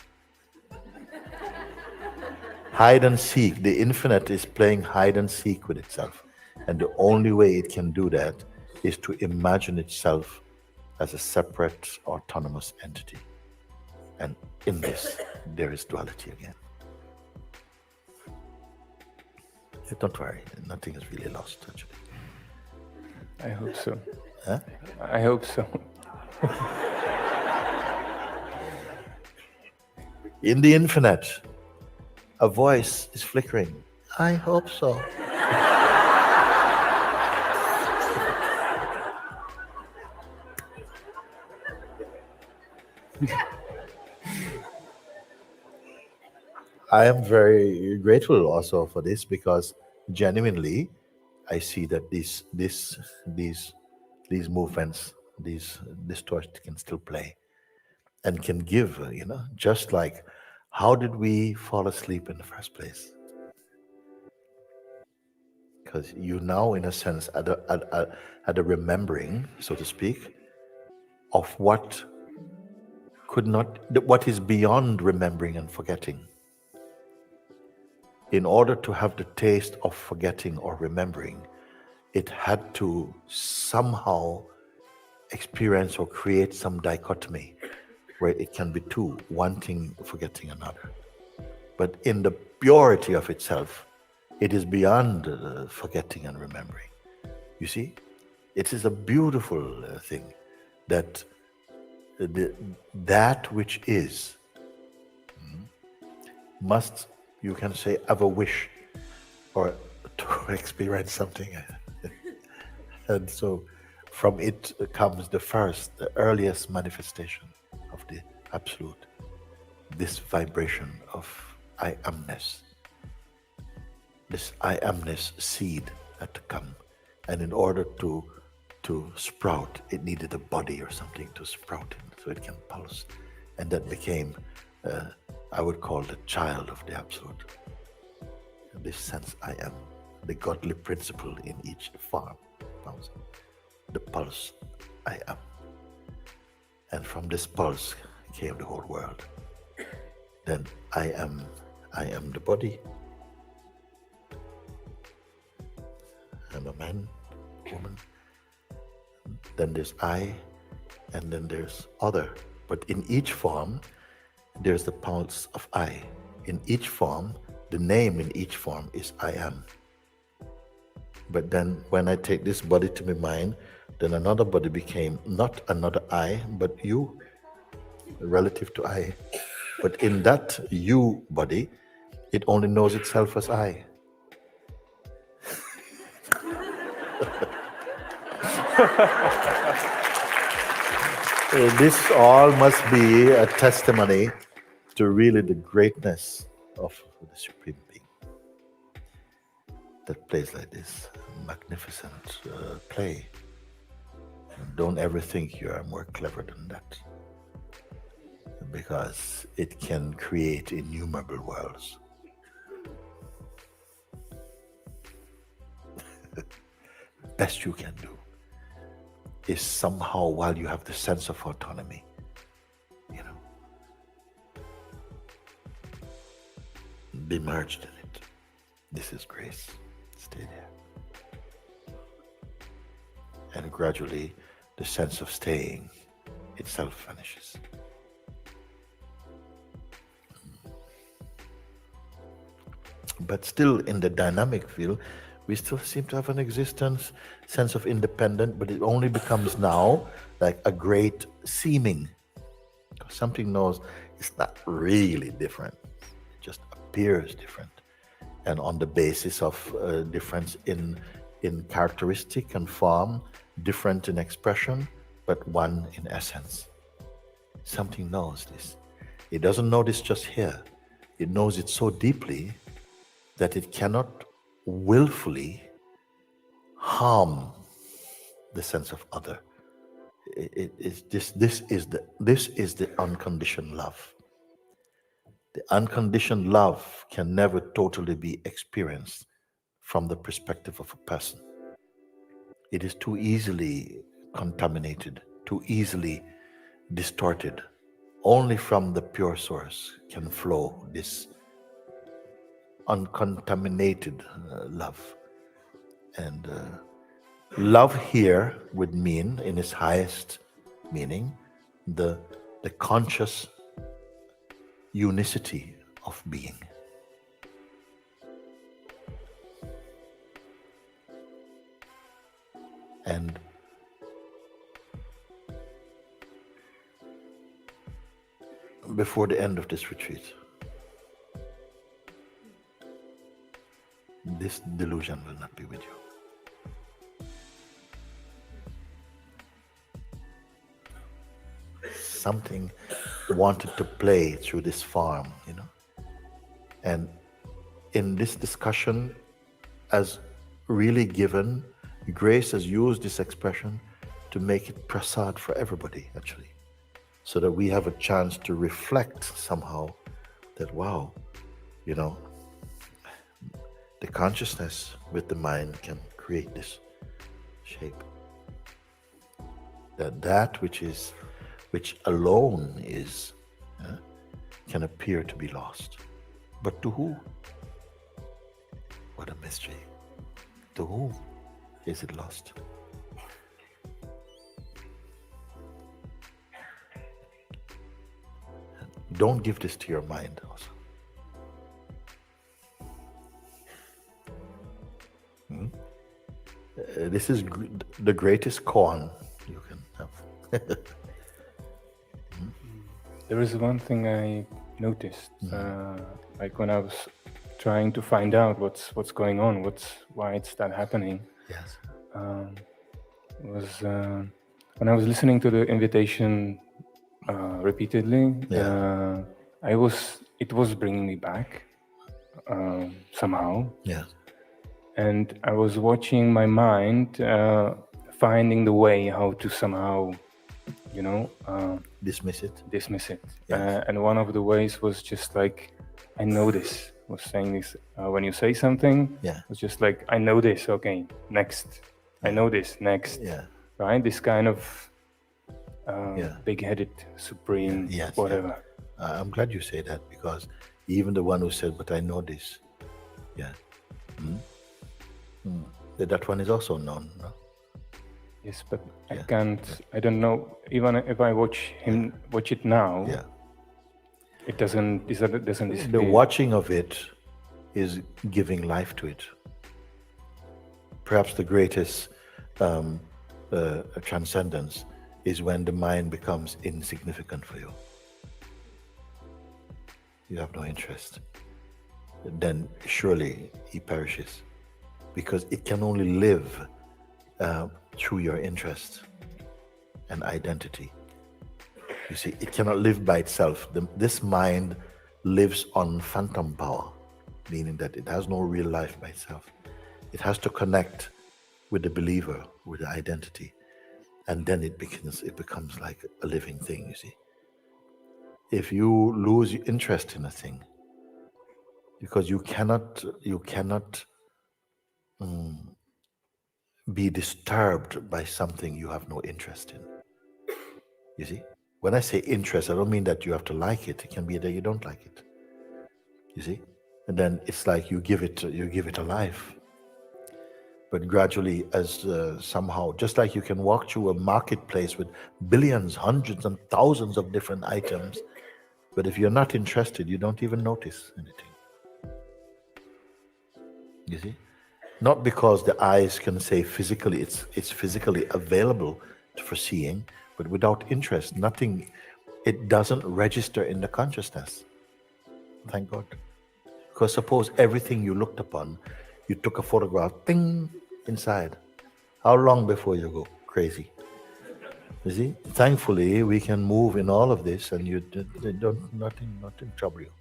Hide and seek. The infinite is playing hide and seek with itself. And the only way it can do that is to imagine itself as a separate, autonomous entity. And in this, there is duality again. Don't worry, nothing is really lost, actually. I hope so. Huh? I hope so. In the infinite, a voice is flickering. I hope so. I am very grateful also for this, because genuinely I see that these movements, this torch can still play and can give, just like, how did we fall asleep in the first place? Because you now, in a sense, at a remembering, so to speak, of what is beyond remembering and forgetting. In order to have the taste of forgetting or remembering, it had to somehow experience or create some dichotomy where it can be two, one thing forgetting another. But in the purity of itself, it is beyond forgetting and remembering. You see, it is a beautiful thing that that which is must, you can say, have a wish or to experience something. And so from it comes the earliest manifestation of the Absolute, this vibration of I amness, this I amness seed had to come. And in order to sprout, it needed a body or something to sprout it so it can pulse. And that became, I would call the child of the Absolute. This sense I am, the godly principle in each form, the pulse I am. And from this pulse came the whole world. Then I am the body. I'm a man, woman. Then there's I, and then there's other. But in each form, there's the pulse of I. In each form, the name in each form is I am. But then when I take this body to my mind, then another body became not another I, but you, relative to I. But in that you body, it only knows itself as I. This all must be a testimony to really the greatness of the Supreme Being that plays like this magnificent play. Don't ever think you are more clever than that, because it can create innumerable worlds. Best you can do is somehow, while you have the sense of autonomy, be merged in it. This is grace. Stay there. and gradually the sense of staying itself vanishes. But still in the dynamic field, we still seem to have an existence, sense of independence, but it only becomes now like a great seeming. Because something knows it's not really different. It just appears different. And on the basis of difference in characteristic and form, different in expression, but one in essence. Something knows this. It doesn't know this just here. It knows it so deeply that it cannot willfully harm the sense of other. This is the unconditioned love. The unconditioned love can never totally be experienced from the perspective of a person. It is too easily contaminated, too easily distorted. Only from the pure source can flow this uncontaminated love. And love here would mean, in its highest meaning, the conscious unicity of being. And before the end of this retreat, this delusion will not be with you. Something wanted to play through this farm, and in this discussion, as really given, Grace has used this expression to make it prasad for everybody, actually, so that we have a chance to reflect somehow that, wow, the consciousness with the mind can create this shape. That which alone is, can appear to be lost. But to who? What a mystery. To whom is it lost? Don't give this to your mind also. This is the greatest koan you can have. There is one thing I noticed, like when I was trying to find out what's going on, why it's that happening. Yes. Was when I was listening to the invitation repeatedly. Yeah. It was bringing me back somehow. Yeah. And I was watching my mind finding the way how to somehow, Dismiss it. Yes. And one of the ways was just like, I know this. Was saying this when you say something. Yeah. It's just like, I know this. Okay, next. I know this. Next. Yeah. Right. This kind of big-headed, supreme, Yes, whatever. Yeah. I'm glad you say that, because even the one who said, "But I know this," yeah, that one is also known. No? Yes, but I Yeah. can't. I don't know. Even if I watch it now, Yeah. it doesn't disappear. The watching of it is giving life to it. Perhaps the greatest transcendence is when the mind becomes insignificant for you. You have no interest. Then surely he perishes, because it can only live through your interest and identity. You see, it cannot live by itself. This mind lives on phantom power, meaning that it has no real life by itself. It has to connect with the believer, with the identity, and then it becomes like a living thing, you see. If you lose interest in a thing, because you cannot be disturbed by something you have no interest in. You see? When I say interest, I don't mean that you have to like it. It can be that you don't like it. You see? And then it's like you give it a life. But gradually, as somehow, just like you can walk through a marketplace with billions, hundreds, and thousands of different items, but if you're not interested, you don't even notice anything. You see? Not because the eyes can say physically, it's physically available for seeing, but without interest, nothing, it doesn't register in the consciousness. Thank God. Because suppose everything you looked upon, you took a photograph, ding, inside. How long before you go crazy? You see? Thankfully, we can move in all of this, and nothing trouble you.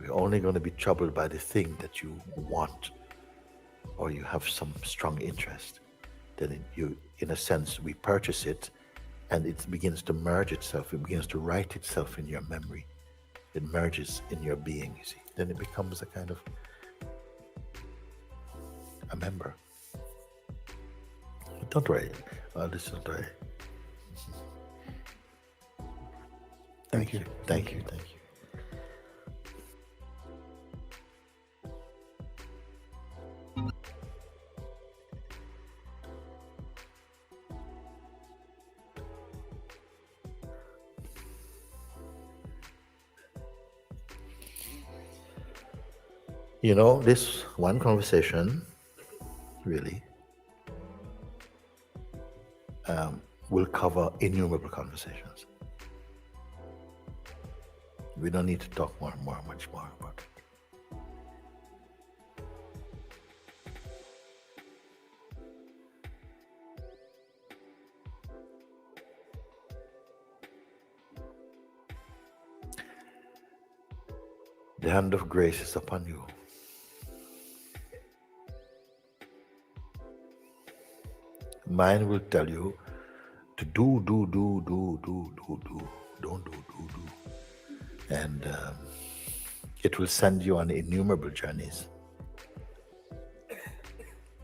We're only going to be troubled by the thing that you want, or you have some strong interest. Then in a sense, we purchase it, and it begins to merge itself. It begins to write itself in your memory. It merges in your being. You see? Then it becomes a kind of a member. Don't worry. This is right. Thank you. Thank you. Thank you. You know, this one conversation really will cover innumerable conversations. We don't need to talk much more about it. The hand of grace is upon you. Mind will tell you to do. Don't do. And it will send you on innumerable journeys.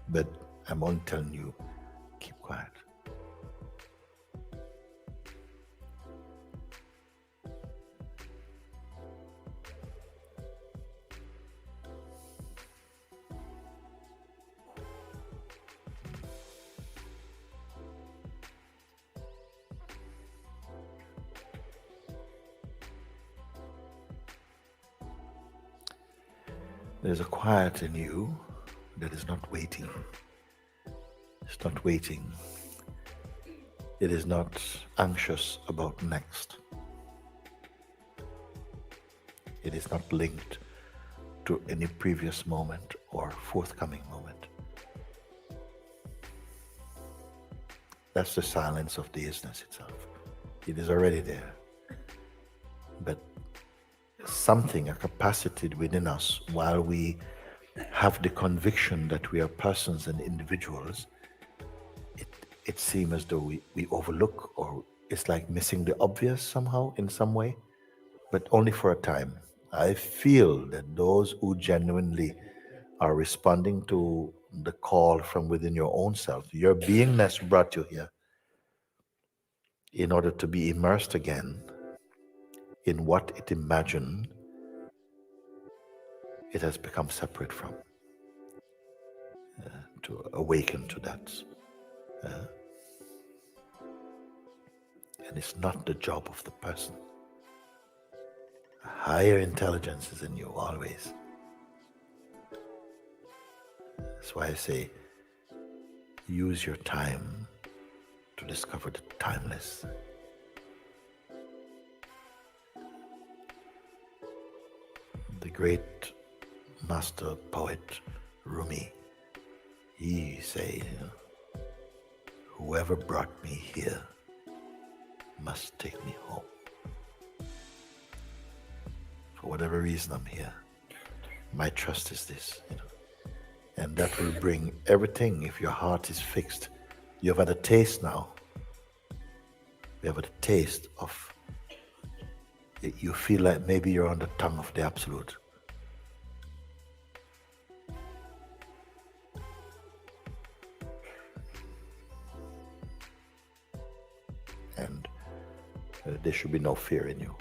But I'm only telling you, keep quiet. There's a quiet in you that is not waiting. It's not waiting. It is not anxious about next. It is not linked to any previous moment or forthcoming moment. That's the silence of the isness itself. It is already there. But something, a capacity within us, while we have the conviction that we are persons and individuals, it seems as though we overlook, or it's like missing the obvious somehow in some way, but only for a time. I feel that those who genuinely are responding to the call from within your own self, your beingness brought you here in order to be immersed again in what it imagined it has become separate from, to awaken to that. And it's not the job of the person. A higher intelligence is in you always. That's why I say, use your time to discover the timeless. The great master poet Rumi, he say, whoever brought me here must take me home. For whatever reason I'm here, my trust is this, and that will bring everything. If your heart is fixed, you've had a taste now. You have had a taste of, you feel like maybe you're on the tongue of the Absolute. And there should be no fear in you.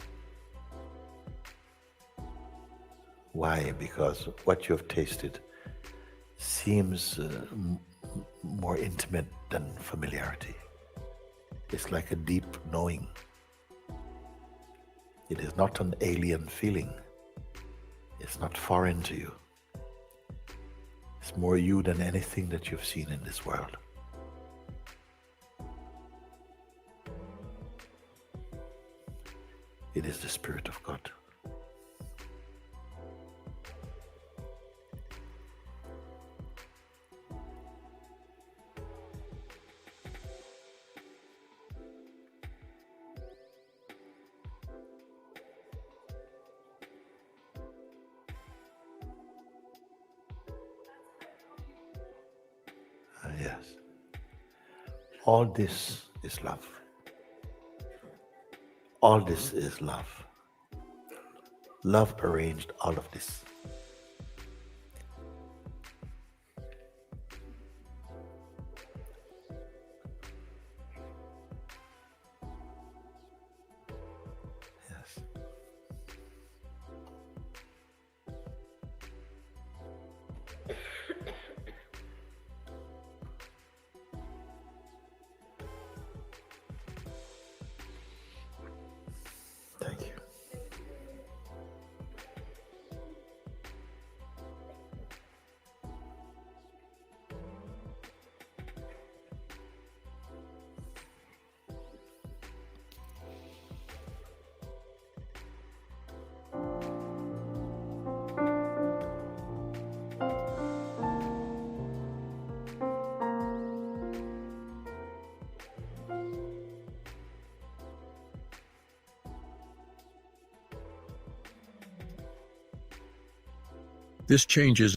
Why? Because what you have tasted seems more intimate than familiarity. It's like a deep knowing. It is not an alien feeling. It's not foreign to you. It's more you than anything that you've seen in this world. It is the Spirit of God. Yes. All this is love. All this is love. Love arranged all of this. Yes. Thank you. This changes.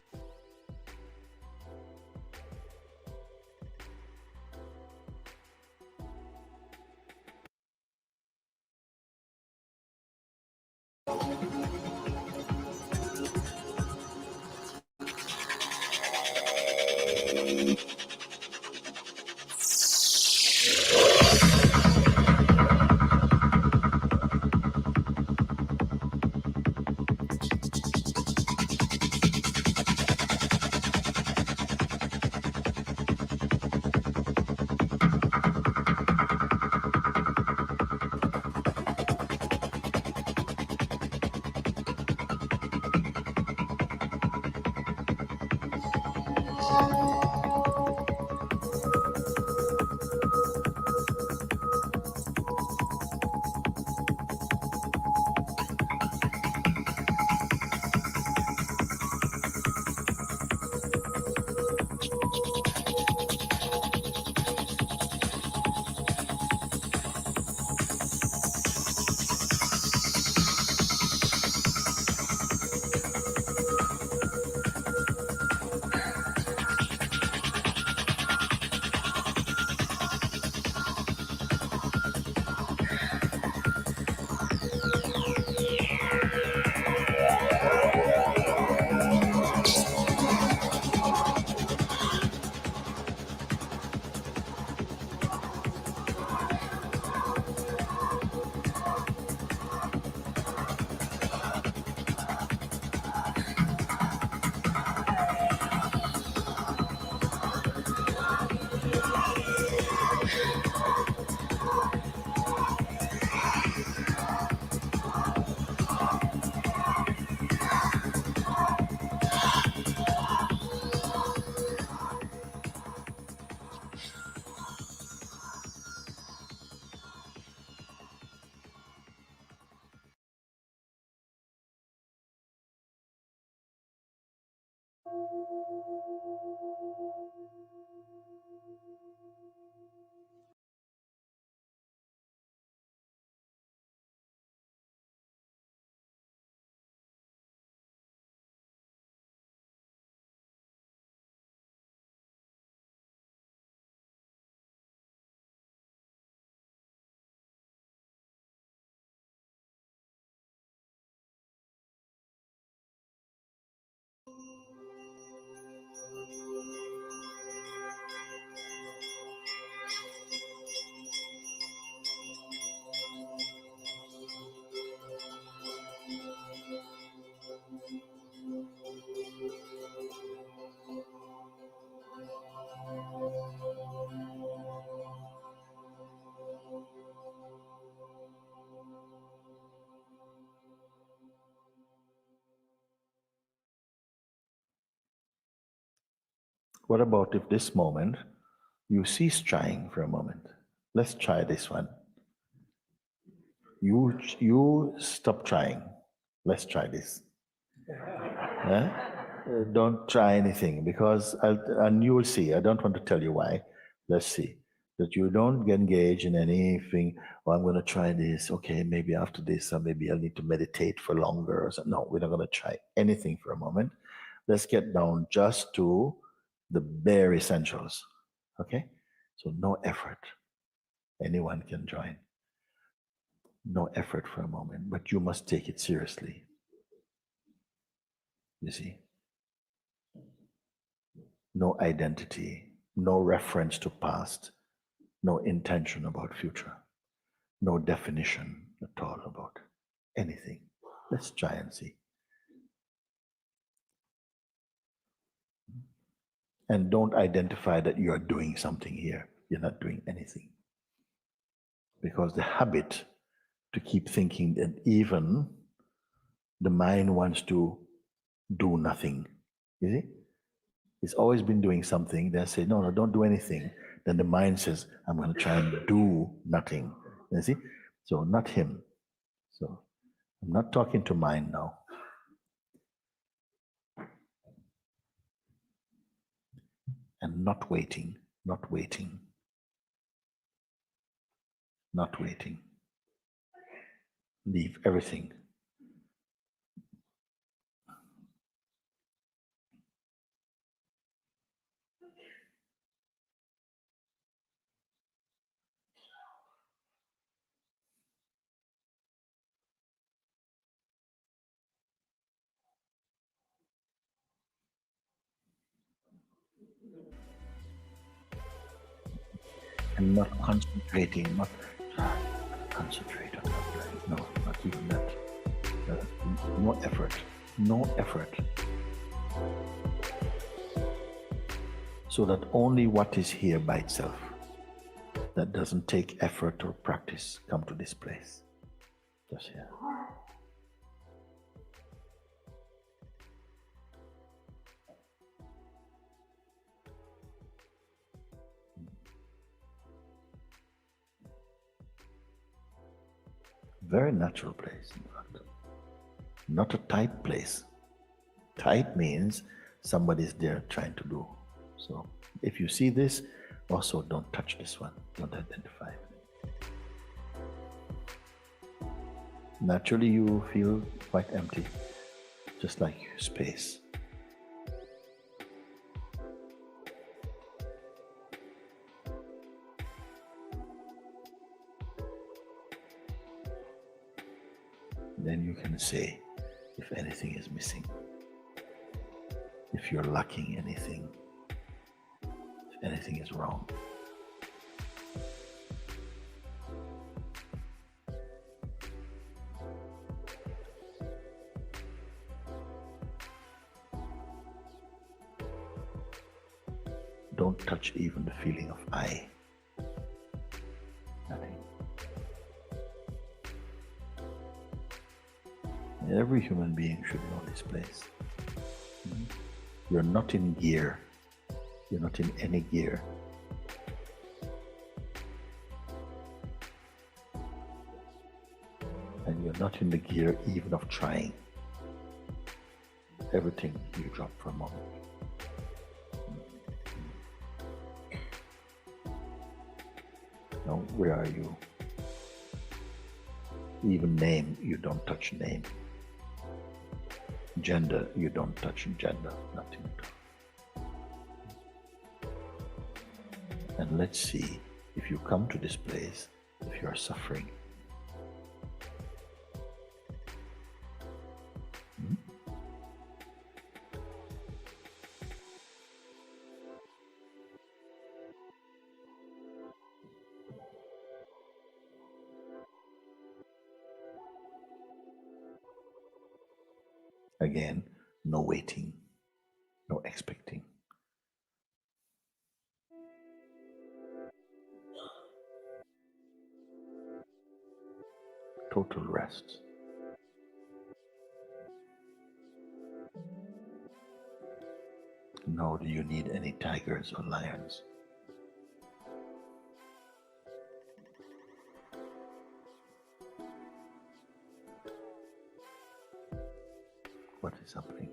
What about if this moment you cease trying for a moment? Let's try this one. You stop trying. Let's try this. Yeah? Don't try anything because, and you will see. I don't want to tell you why. Let's see that you don't get engaged in anything. Oh, I'm going to try this. Okay, maybe after this, or maybe I'll need to meditate for longer. Or something. No, we're not going to try anything for a moment. Let's get down just to the bare essentials. Okay, so no effort. Anyone can join. No effort for a moment, but you must take it seriously. You see, no identity, no reference to past, no intention about future, no definition at all about anything. Let's try and see. And don't identify that you are doing something here. You're not doing anything. Because the habit to keep thinking that even the mind wants to do nothing, you see? It's always been doing something. They say, no, don't do anything. Then the mind says, I'm going to try and do nothing. You see? So not him. So I'm not talking to mind now. And not waiting, not waiting, not waiting. Leave everything. And not concentrating, not concentrate on that. No, not even that. No effort, no effort. So that only what is here by itself, that doesn't take effort or practice, come to this place. Just here. Very natural place, in fact. Not a tight place. Tight means somebody's there trying to do. So if you see this, also don't touch this one. Don't identify it. Naturally, you feel quite empty, just like space. Then you can say if anything is missing, if you're lacking anything, if anything is wrong. Don't touch even the feeling of I. Nothing. Every human being should know this place. You're not in gear. You're not in any gear. And you're not in the gear even of trying. Everything you drop for a moment. Now, where are you? Even name, you don't touch name. Gender, you don't touch gender, nothing at all. And let's see if you come to this place, if you are suffering. Again, no waiting, no expecting. Total rest. Nor do you need any tigers or lions. What is happening?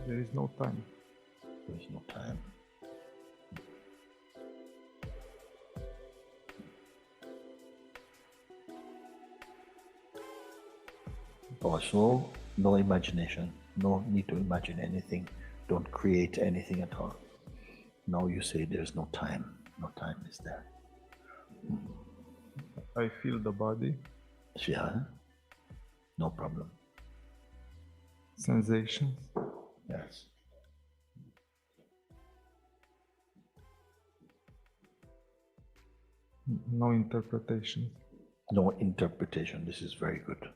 There is no time. There is no time. Also, no imagination. No need to imagine anything. Don't create anything at all. Now you say there's no time. No time is there. I feel the body, Yeah? No problem. sensations. Yes. No interpretation. No interpretation. This is very good.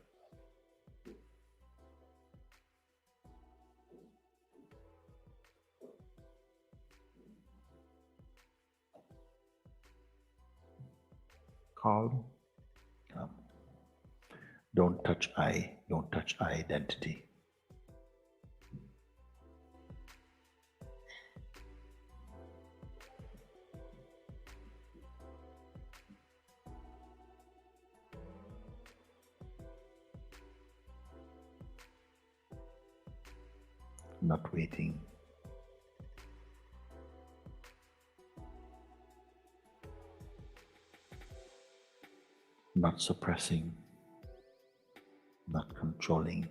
Calm. Don't touch I. Don't touch identity. Not waiting. Not suppressing. Not controlling.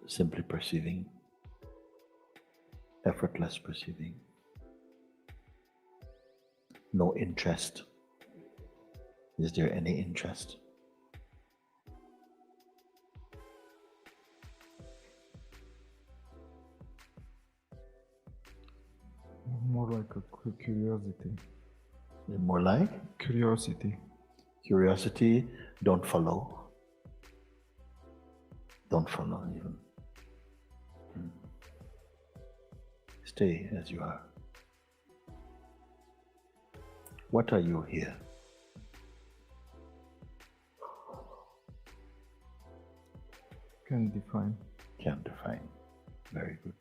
Simply perceiving. Effortless perceiving. No interest. Is there any interest? More like a curiosity. More like Curiosity. curiosity. Don't follow. Don't follow even. Stay as you are. What are you here? Can define. Can't define. Very good.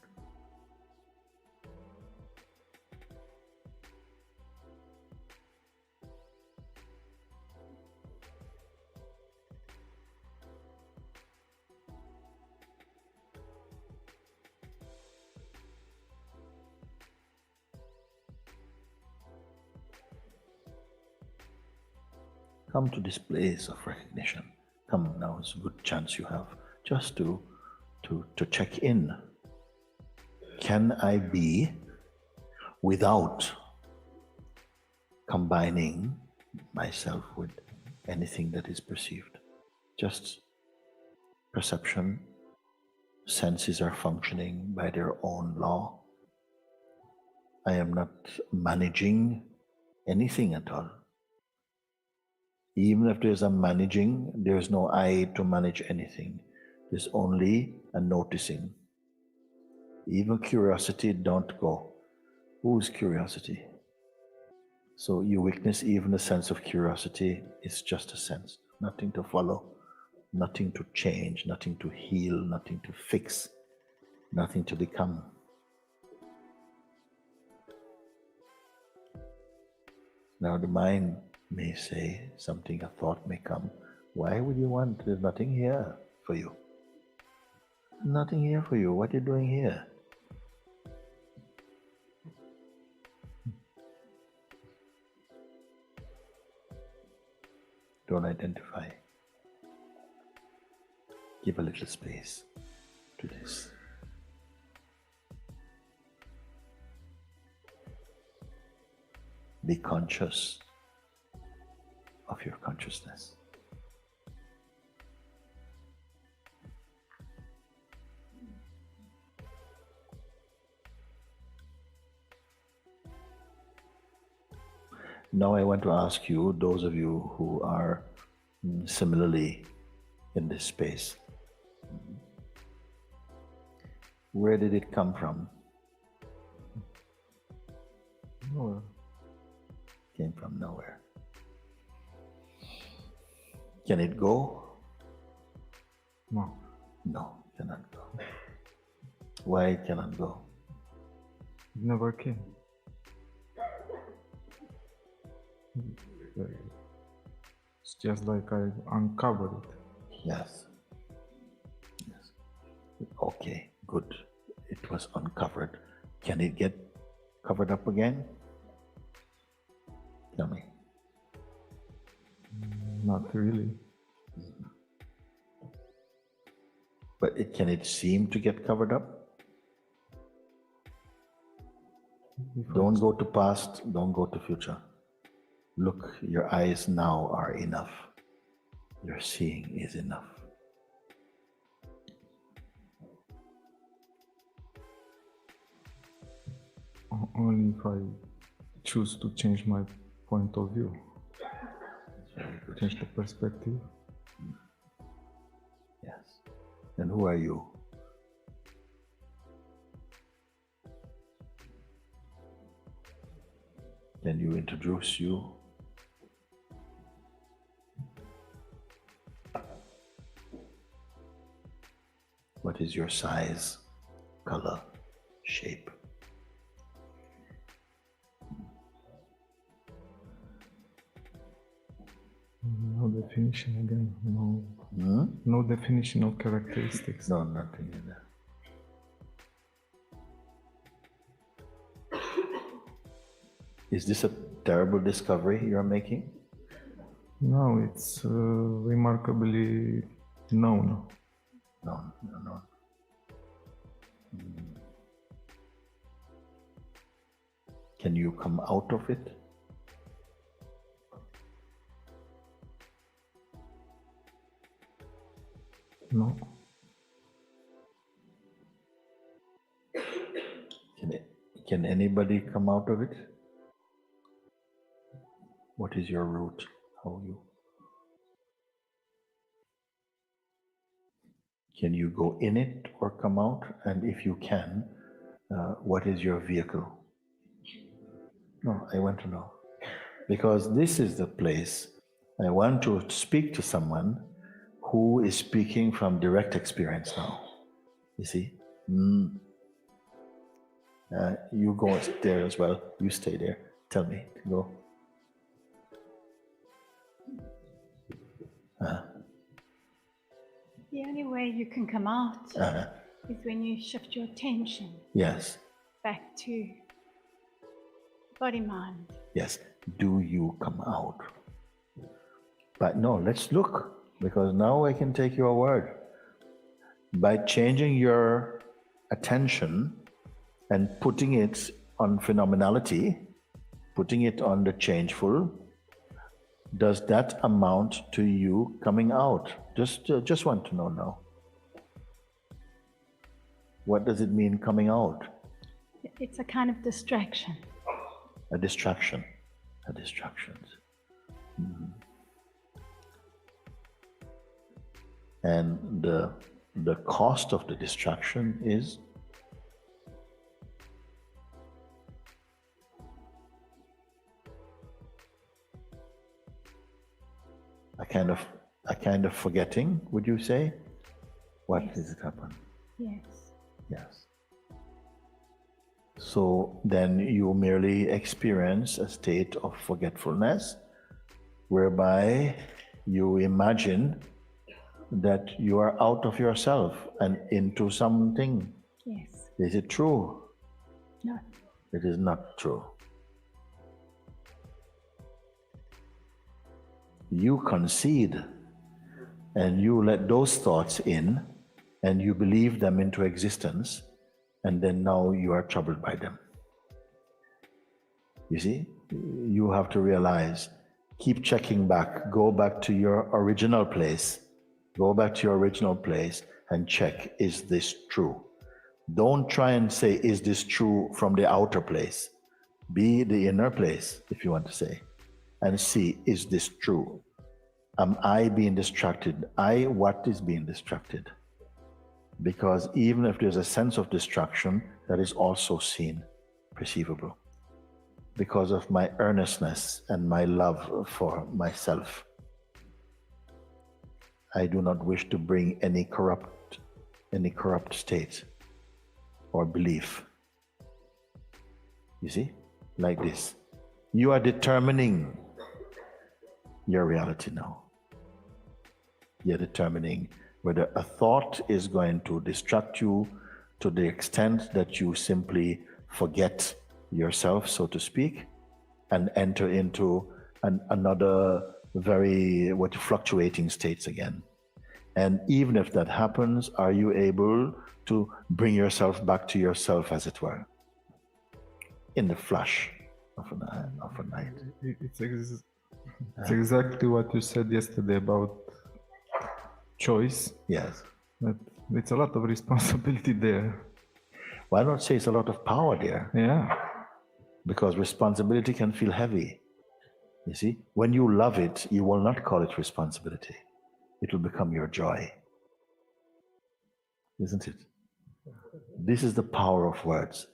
Come to this place of recognition. Come now, it's a good chance you have just to check in. Can I be without combining myself with anything that is perceived? Just perception, senses are functioning by their own law. I am not managing anything at all. Even if there's a managing, there's no I to manage anything. There's only a noticing. Even curiosity don't go. Whose curiosity? So you witness even a sense of curiosity is just a sense. Nothing to follow, nothing to change, nothing to heal, nothing to fix, nothing to become. Now the mind may say something, a thought may come. Why would you want? There's nothing here for you. Nothing here for you. What are you doing here? Don't identify. Give a little space to this. Be conscious of your consciousness. Now I want to ask you, those of you who are similarly in this space, where did it come from? No, Came from nowhere. Can it go? No. No, cannot go. Why it cannot go? It never came. It's just like I uncovered it. Yes. Yes. Okay, good. It was uncovered. Can it get covered up again? Tell me. Not really. But can it seem to get covered up? Don't go to past, don't go to future. Look, your eyes now are enough. Your seeing is enough. Only if I choose to change my point of view, Very good. change the perspective. Yes. And who are you? Can you introduce you? What is your size, color, shape? No definition again. No. Hmm? No definition of characteristics. No, nothing in there. Is this a terrible discovery you're making? No, it's remarkably known. No, no, no. Can you come out of it? No. Can anybody come out of it? What is your route? How you? Can you go in it or come out? And if you can, what is your vehicle? No, I want to know. Because this is the place I want to speak to someone who is speaking from direct experience now. You see? You go there as well. You stay there. Tell me to go. The only way you can come out is when you shift your attention Yes, back to body mind. yes. Do you come out? But no, let's look, because now I can take your word. By changing your attention and putting it on phenomenality, putting it on the changeful, does that amount to you coming out? Just want to know now. What does it mean coming out? It's a kind of distraction. A distraction. A distraction. And the cost of the distraction is a kind of forgetting, would you say? What Yes. does it happen? Yes. Yes. So then you merely experience a state of forgetfulness, whereby you imagine that you are out of yourself and into something. Yes. Is it true? No. It is not true. You concede and you let those thoughts in and you believe them into existence, and then now you are troubled by them. You see, you have to realize, keep checking back, go back to your original place, go back to your original place and check, is this true? Don't try and say, is this true from the outer place? Be the inner place, if you want to say, and see, is this true? Am I being distracted? What is being distracted? Because even if there's a sense of distraction, that is also seen, perceivable. because of my earnestness and my love for myself. I do not wish to bring any corrupt state or belief. You see, like this. You are determining your reality now. You're determining whether a thought is going to distract you to the extent that you simply forget yourself, so to speak, and enter into another very fluctuating states again. And even if that happens, are you able to bring yourself back to yourself, as it were, in the flash of a night? It's exactly what you said yesterday about choice. Yes. But it's a lot of responsibility there. Why not say it's a lot of power there? Yeah. Because responsibility can feel heavy. You see, when you love it, you will not call it responsibility. It will become your joy. Isn't it? This is the power of words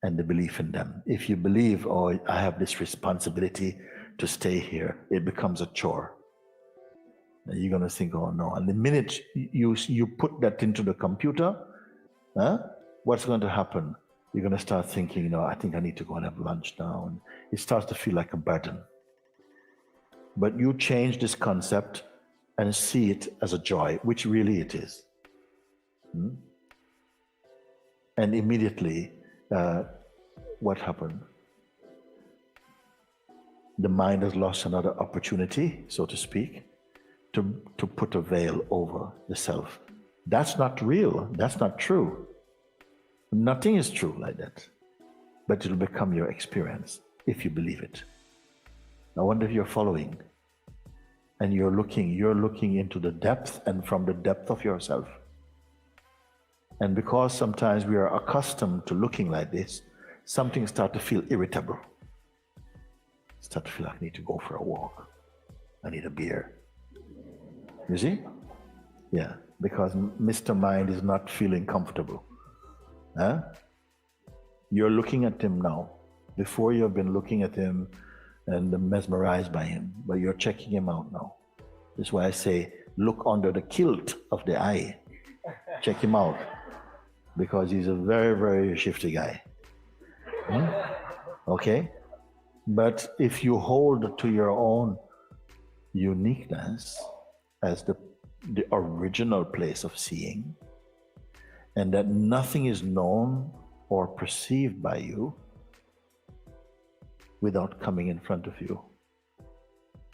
and the belief in them. If you believe, oh, I have this responsibility to stay here, it becomes a chore. And you're going to think, oh no. And the minute you put that into the computer, what's going to happen? You're going to start thinking, I think I need to go and have lunch now. And it starts to feel like a burden. But you change this concept and see it as a joy, which really it is. And immediately, what happened? The mind has lost another opportunity, so to speak, to put a veil over the self. That's not real. That's not true. Nothing is true like that. But it'll become your experience if you believe it. I wonder if you're following. And you're looking into the depth, and from the depth of yourself. And because sometimes we are accustomed to looking like this, something starts to feel irritable. Start to feel like I need to go for a walk. I need a beer. You see? Yeah, because Mr. Mind is not feeling comfortable. You're looking at him now. Before you've been looking at him and mesmerized by him, but you're checking him out now. That's why I say, look under the kilt of the eye. Check him out, because he's a very, very shifty guy. Okay? But if you hold to your own uniqueness as the original place of seeing, and that nothing is known or perceived by you without coming in front of you,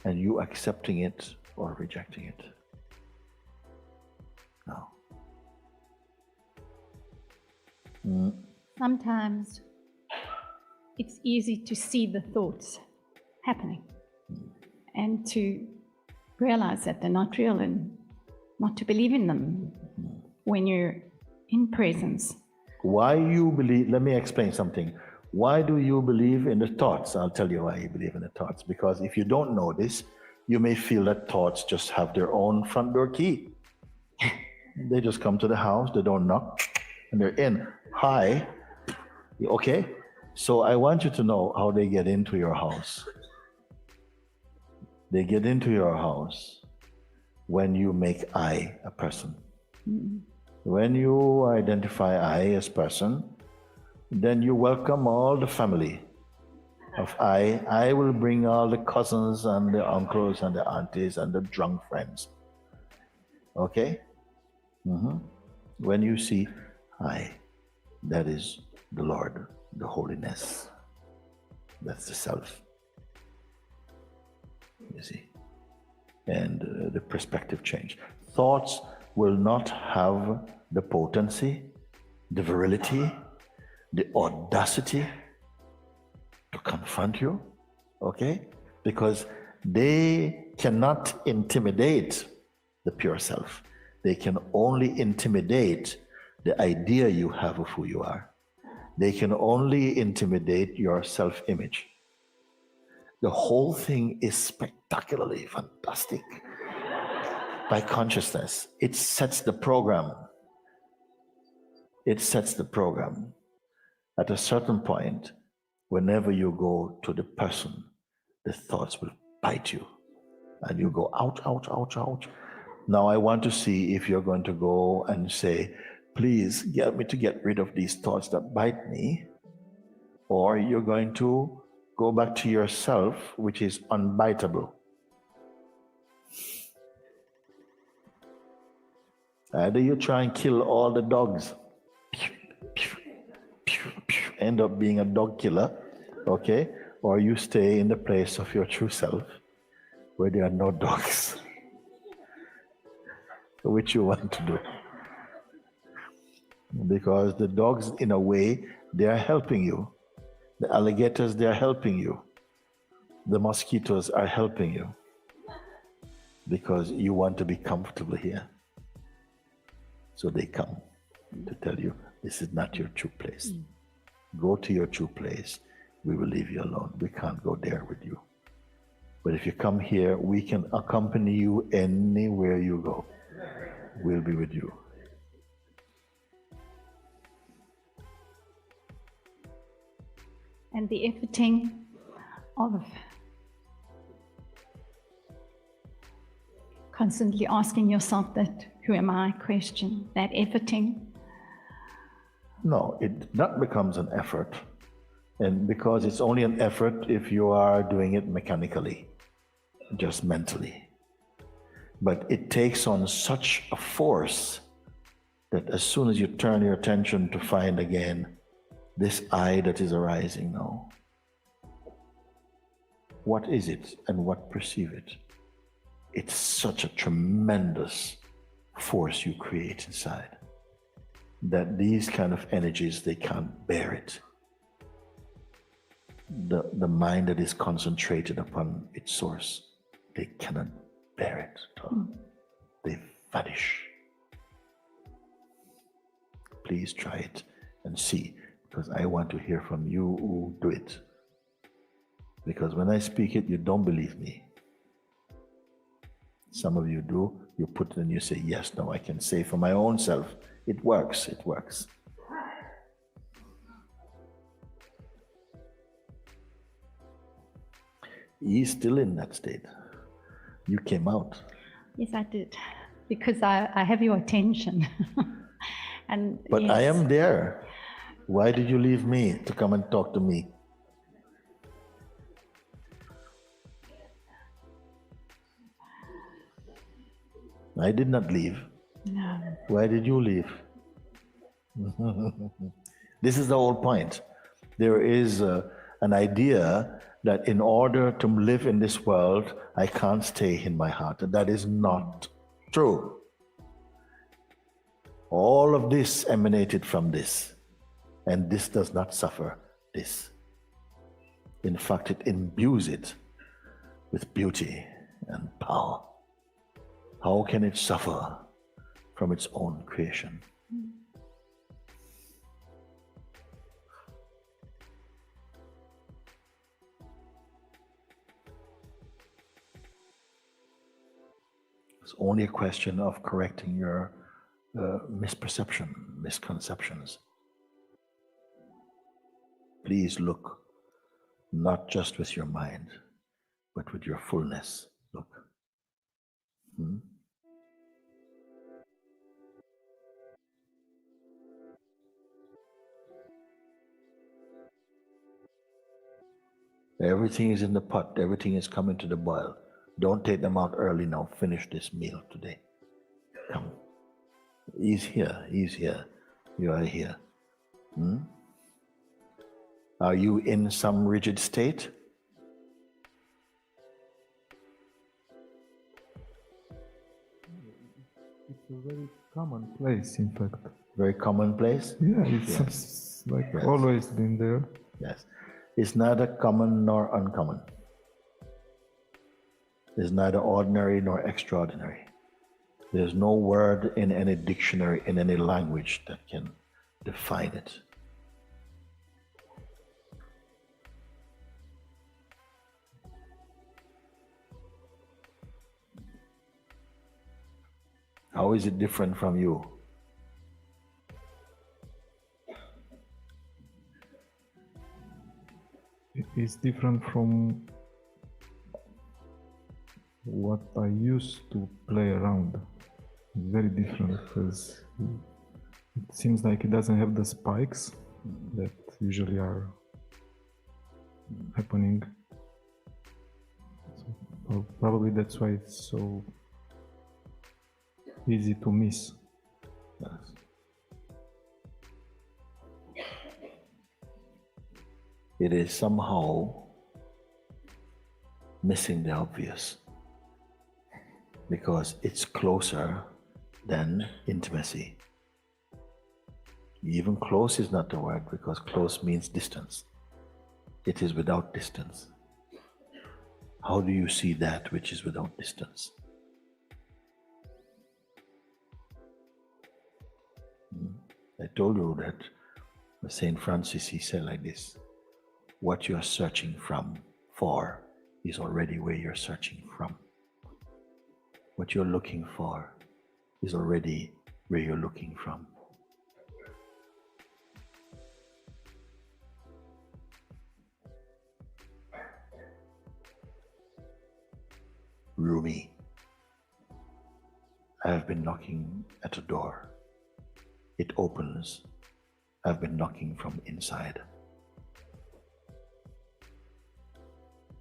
and you accepting it or rejecting it. No. Sometimes it's easy to see the thoughts happening and to realize that they're not real and not to believe in them when you're in presence. Why you believe, let me explain something. Why do you believe in the thoughts? I'll tell you why you believe in the thoughts. Because if you don't know this, you may feel that thoughts just have their own front door key. They just come to the house, they don't knock, and they're in. Hi. Okay? So I want you to know how they get into your house. They get into your house when you make I a person. When you identify I as person, then you welcome all the family of I. I will bring all the cousins and the uncles and the aunties and the drunk friends. Okay? When you see I, that is the Lord, the holiness. That's the self. You see? And the perspective change. Thoughts will not have the potency, the virility, the audacity to confront you, okay? Because they cannot intimidate the pure self. They can only intimidate the idea you have of who you are. They can only intimidate your self-image. The whole thing is spectacularly fantastic. By consciousness, it sets the program. It sets the program. At a certain point, whenever you go to the person, the thoughts will bite you and you go, ouch, ouch, ouch, ouch. Now I want to see if you're going to go and say, please get me to get rid of these thoughts that bite me, or you're going to go back to yourself, which is unbiteable. Either you try and kill all the dogs, end up being a dog killer, okay? Or you stay in the place of your true self where there are no dogs. Which you want to do? Because the dogs, in a way, they are helping you. The alligators, they are helping you. The mosquitoes are helping you because you want to be comfortable here. So they come to tell you, this is not your true place. Go to your true place. We will leave you alone. We can't go there with you. But if you come here, we can accompany you anywhere you go. We'll be with you. And the efforting of constantly asking yourself that who am I question, that efforting. No, that becomes an effort. And because it's only an effort if you are doing it mechanically, just mentally. But it takes on such a force that as soon as you turn your attention to find again this I that is arising now, what is it and what perceive it? It's such a tremendous force you create inside that these kind of energies, they can't bear it. The mind that is concentrated upon its source, they cannot bear it at all. They vanish. Please try it and see, because I want to hear from you who do it. Because when I speak it, you don't believe me. Some of you do, you put it and you say, yes, now I can say for my own self, it works, it works. He's still in that state. You came out. Yes, I did, because I have your attention. And But yes, I am there. Why did you leave me to come and talk to me? I did not leave. No. Why did you leave? This is the whole point. There is an idea that in order to live in this world, I can't stay in my heart. That is not true. All of this emanated from this, and this does not suffer this. In fact, it imbues it with beauty and power. How can it suffer from its own creation? It's only a question of correcting your misperception, misconceptions. Please look, not just with your mind, but with your fullness. Look. Everything is in the pot. Everything is coming to the boil. Don't take them out early now. Finish this meal today. Come. He's here. He's here. You are here. Are you in some rigid state? It's a very common place, in fact. Very commonplace? Yeah, it's like always been there. Yes. It's neither common nor uncommon. It's neither ordinary nor extraordinary. There's no word in any dictionary, in any language that can define it. How is it different from you? it's different from what I used to play around. It's very different because it seems like it doesn't have the spikes that usually are happening. So probably that's why it's so easy to miss. Yes. It is somehow missing the obvious because it's closer than intimacy. Even close is not the word because close means distance. It is without distance. How do you see that which is without distance? I told you that Saint Francis, he said like this, what you are searching for is already where you're searching from. What you're looking for is already where you're looking from. Rumi, I have been knocking at a door. It opens. I've been knocking from inside.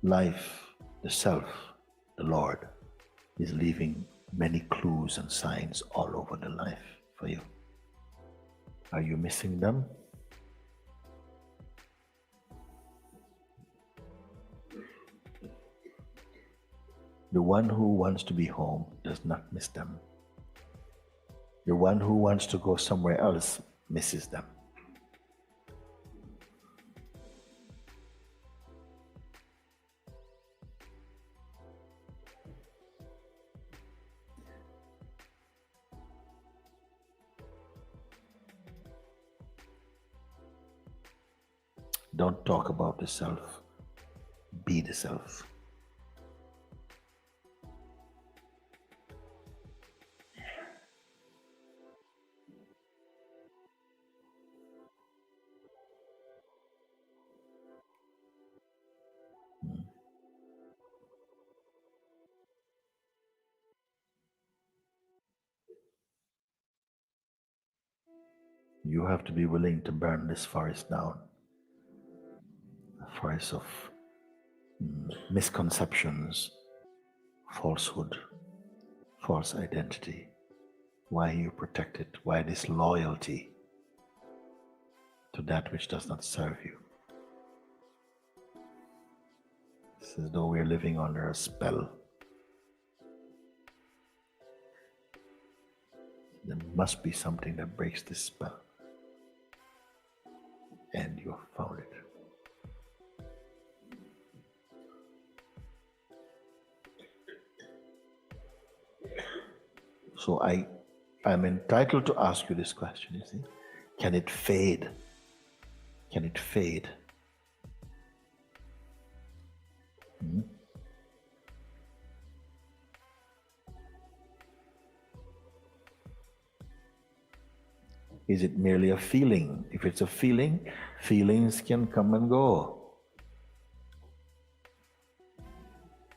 Life, the self, the Lord, is leaving many clues and signs all over the life for you. Are you missing them? The one who wants to be home does not miss them. The one who wants to go somewhere else misses them. Don't talk about the self. Be the self. You have to be willing to burn this forest down. A forest of misconceptions, falsehood, false identity. Why you protect it? Why this loyalty to that which does not serve you? It's as though we're living under a spell. There must be something that breaks this spell. And you have found it. So I'm entitled to ask you this question, you see. Can it fade? Can it fade? Is it merely a feeling? If it's a feeling, feelings can come and go.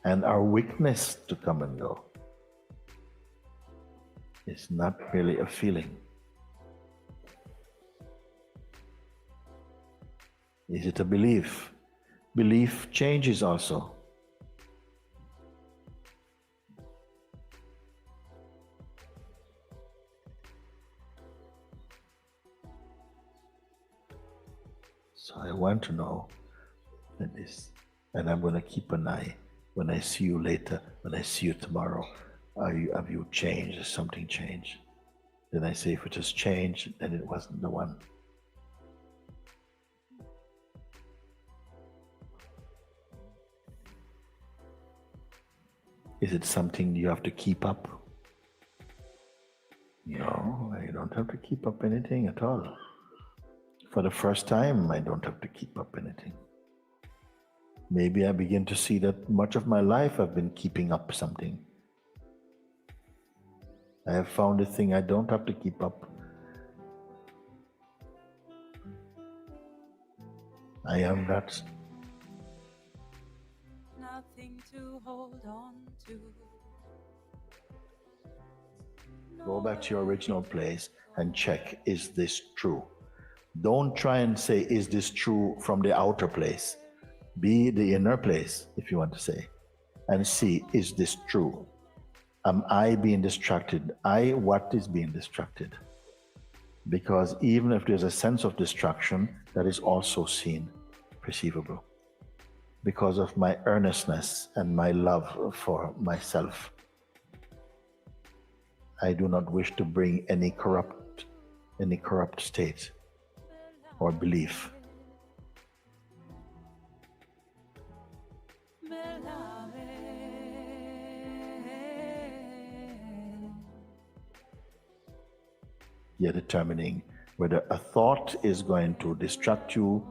And our weakness to come and go. It's not really a feeling. Is it a belief? Belief changes also. So I want to know that this, and I'm going to keep an eye when I see you later, when I see you tomorrow. Have you changed? Has something changed? Then I say, if it has changed, then it wasn't the one. Is it something you have to keep up? No, I don't have to keep up anything at all. For the first time, I don't have to keep up anything. Maybe I begin to see that much of my life I've been keeping up something. I have found a thing I don't have to keep up. I am that to hold on to. Go back to your original place and check, is this true? Don't try and say, is this true from the outer place? Be the inner place, if you want to say, and see, is this true? Am I being distracted? What is being distracted? Because even if there's a sense of distraction, that is also seen, perceivable, because of my earnestness and my love for myself. I do not wish to bring any corrupt state or belief. You're determining whether a thought is going to distract you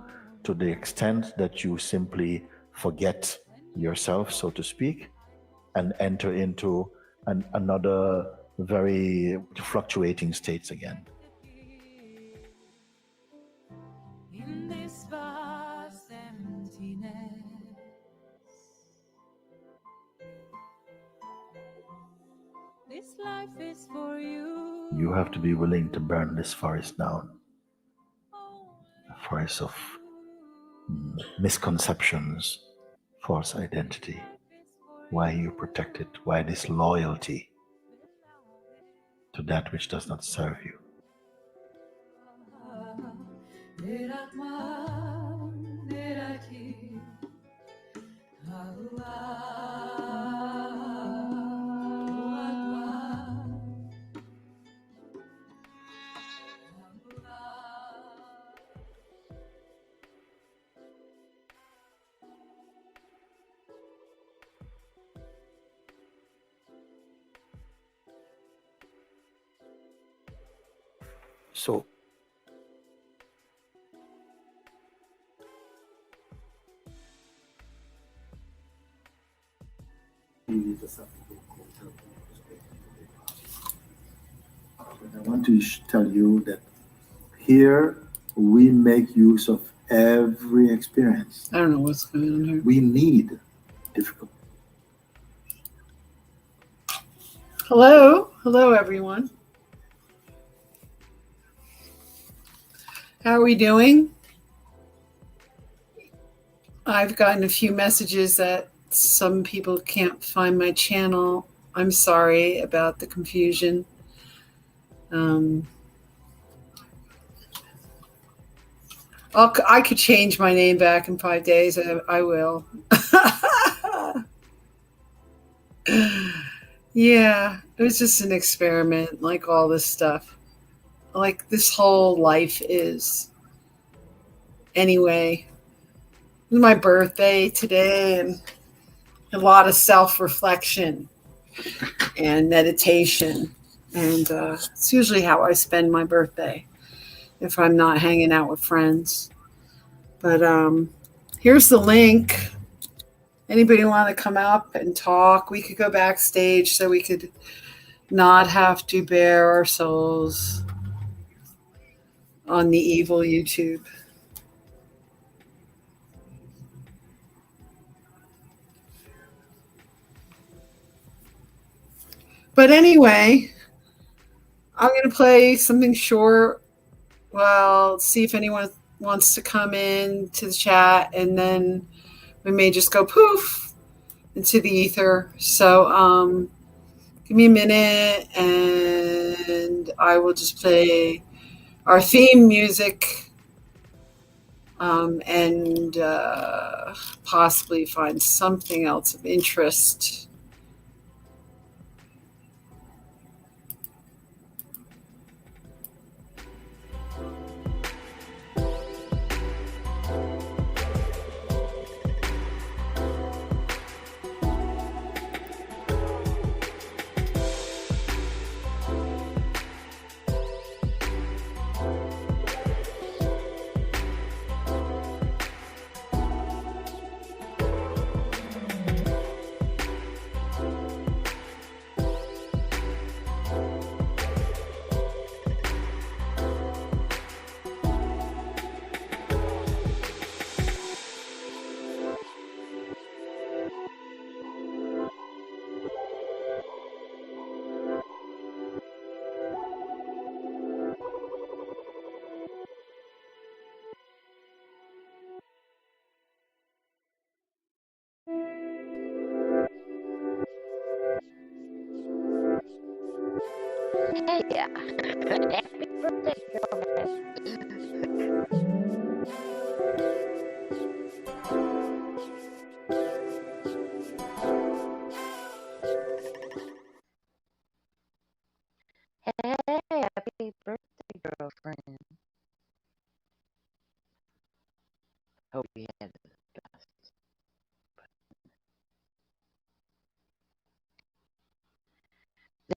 to the extent that you simply forget yourself, so to speak, and enter into another very fluctuating states again. In this vast emptiness, this life is for you. You have to be willing to burn this forest down, a forest of misconceptions, false identity. Why you protect it? Why this loyalty to that which does not serve you? So, I want to tell you that here we make use of every experience. I don't know what's going on here. We need difficult. Hello. Hello, everyone. How are we doing? I've gotten a few messages that some people can't find my channel. I'm sorry about the confusion. I could change my name back in 5 days. I will. Yeah, it was just an experiment, like all this stuff. Like this whole life is. Anyway, it was my birthday today, and a lot of self-reflection and meditation. And it's usually how I spend my birthday if I'm not hanging out with friends. But here's the link. Anybody want to come up and talk? We could go backstage so we could not have to bare our souls on the evil YouTube. But anyway, I'm going to play something short. Well, see if anyone wants to come in to the chat, and then we may just go poof into the ether. So give me a minute, and I will just play our theme music and possibly find something else of interest. Yeah. Happy birthday, girlfriend. Hey, happy birthday, girlfriend. Hope you had the best.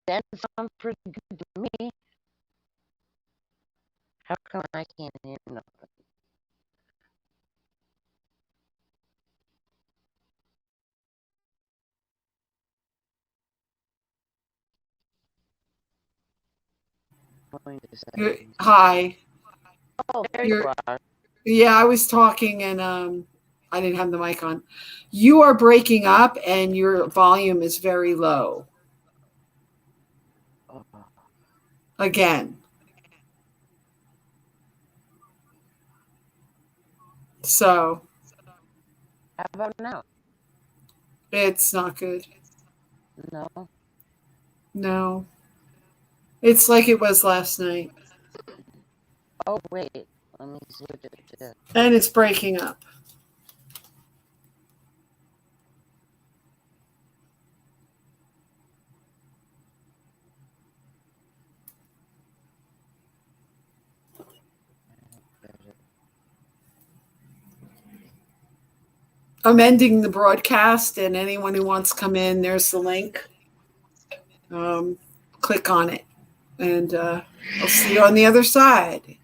That sounds pretty good to me. How come I can't hear nothing? Going to settings. Hi. Oh, there You're- you are. Yeah, I was talking and I didn't have the mic on. You are breaking up and your volume is very low. Oh, Again. So how about now? it's not good. No. No. It's like it was last night. Oh, wait. Let me switch it to. And it's breaking up. I'm ending the broadcast, and anyone who wants to come in, there's the link. Click on it, and I'll see you on the other side.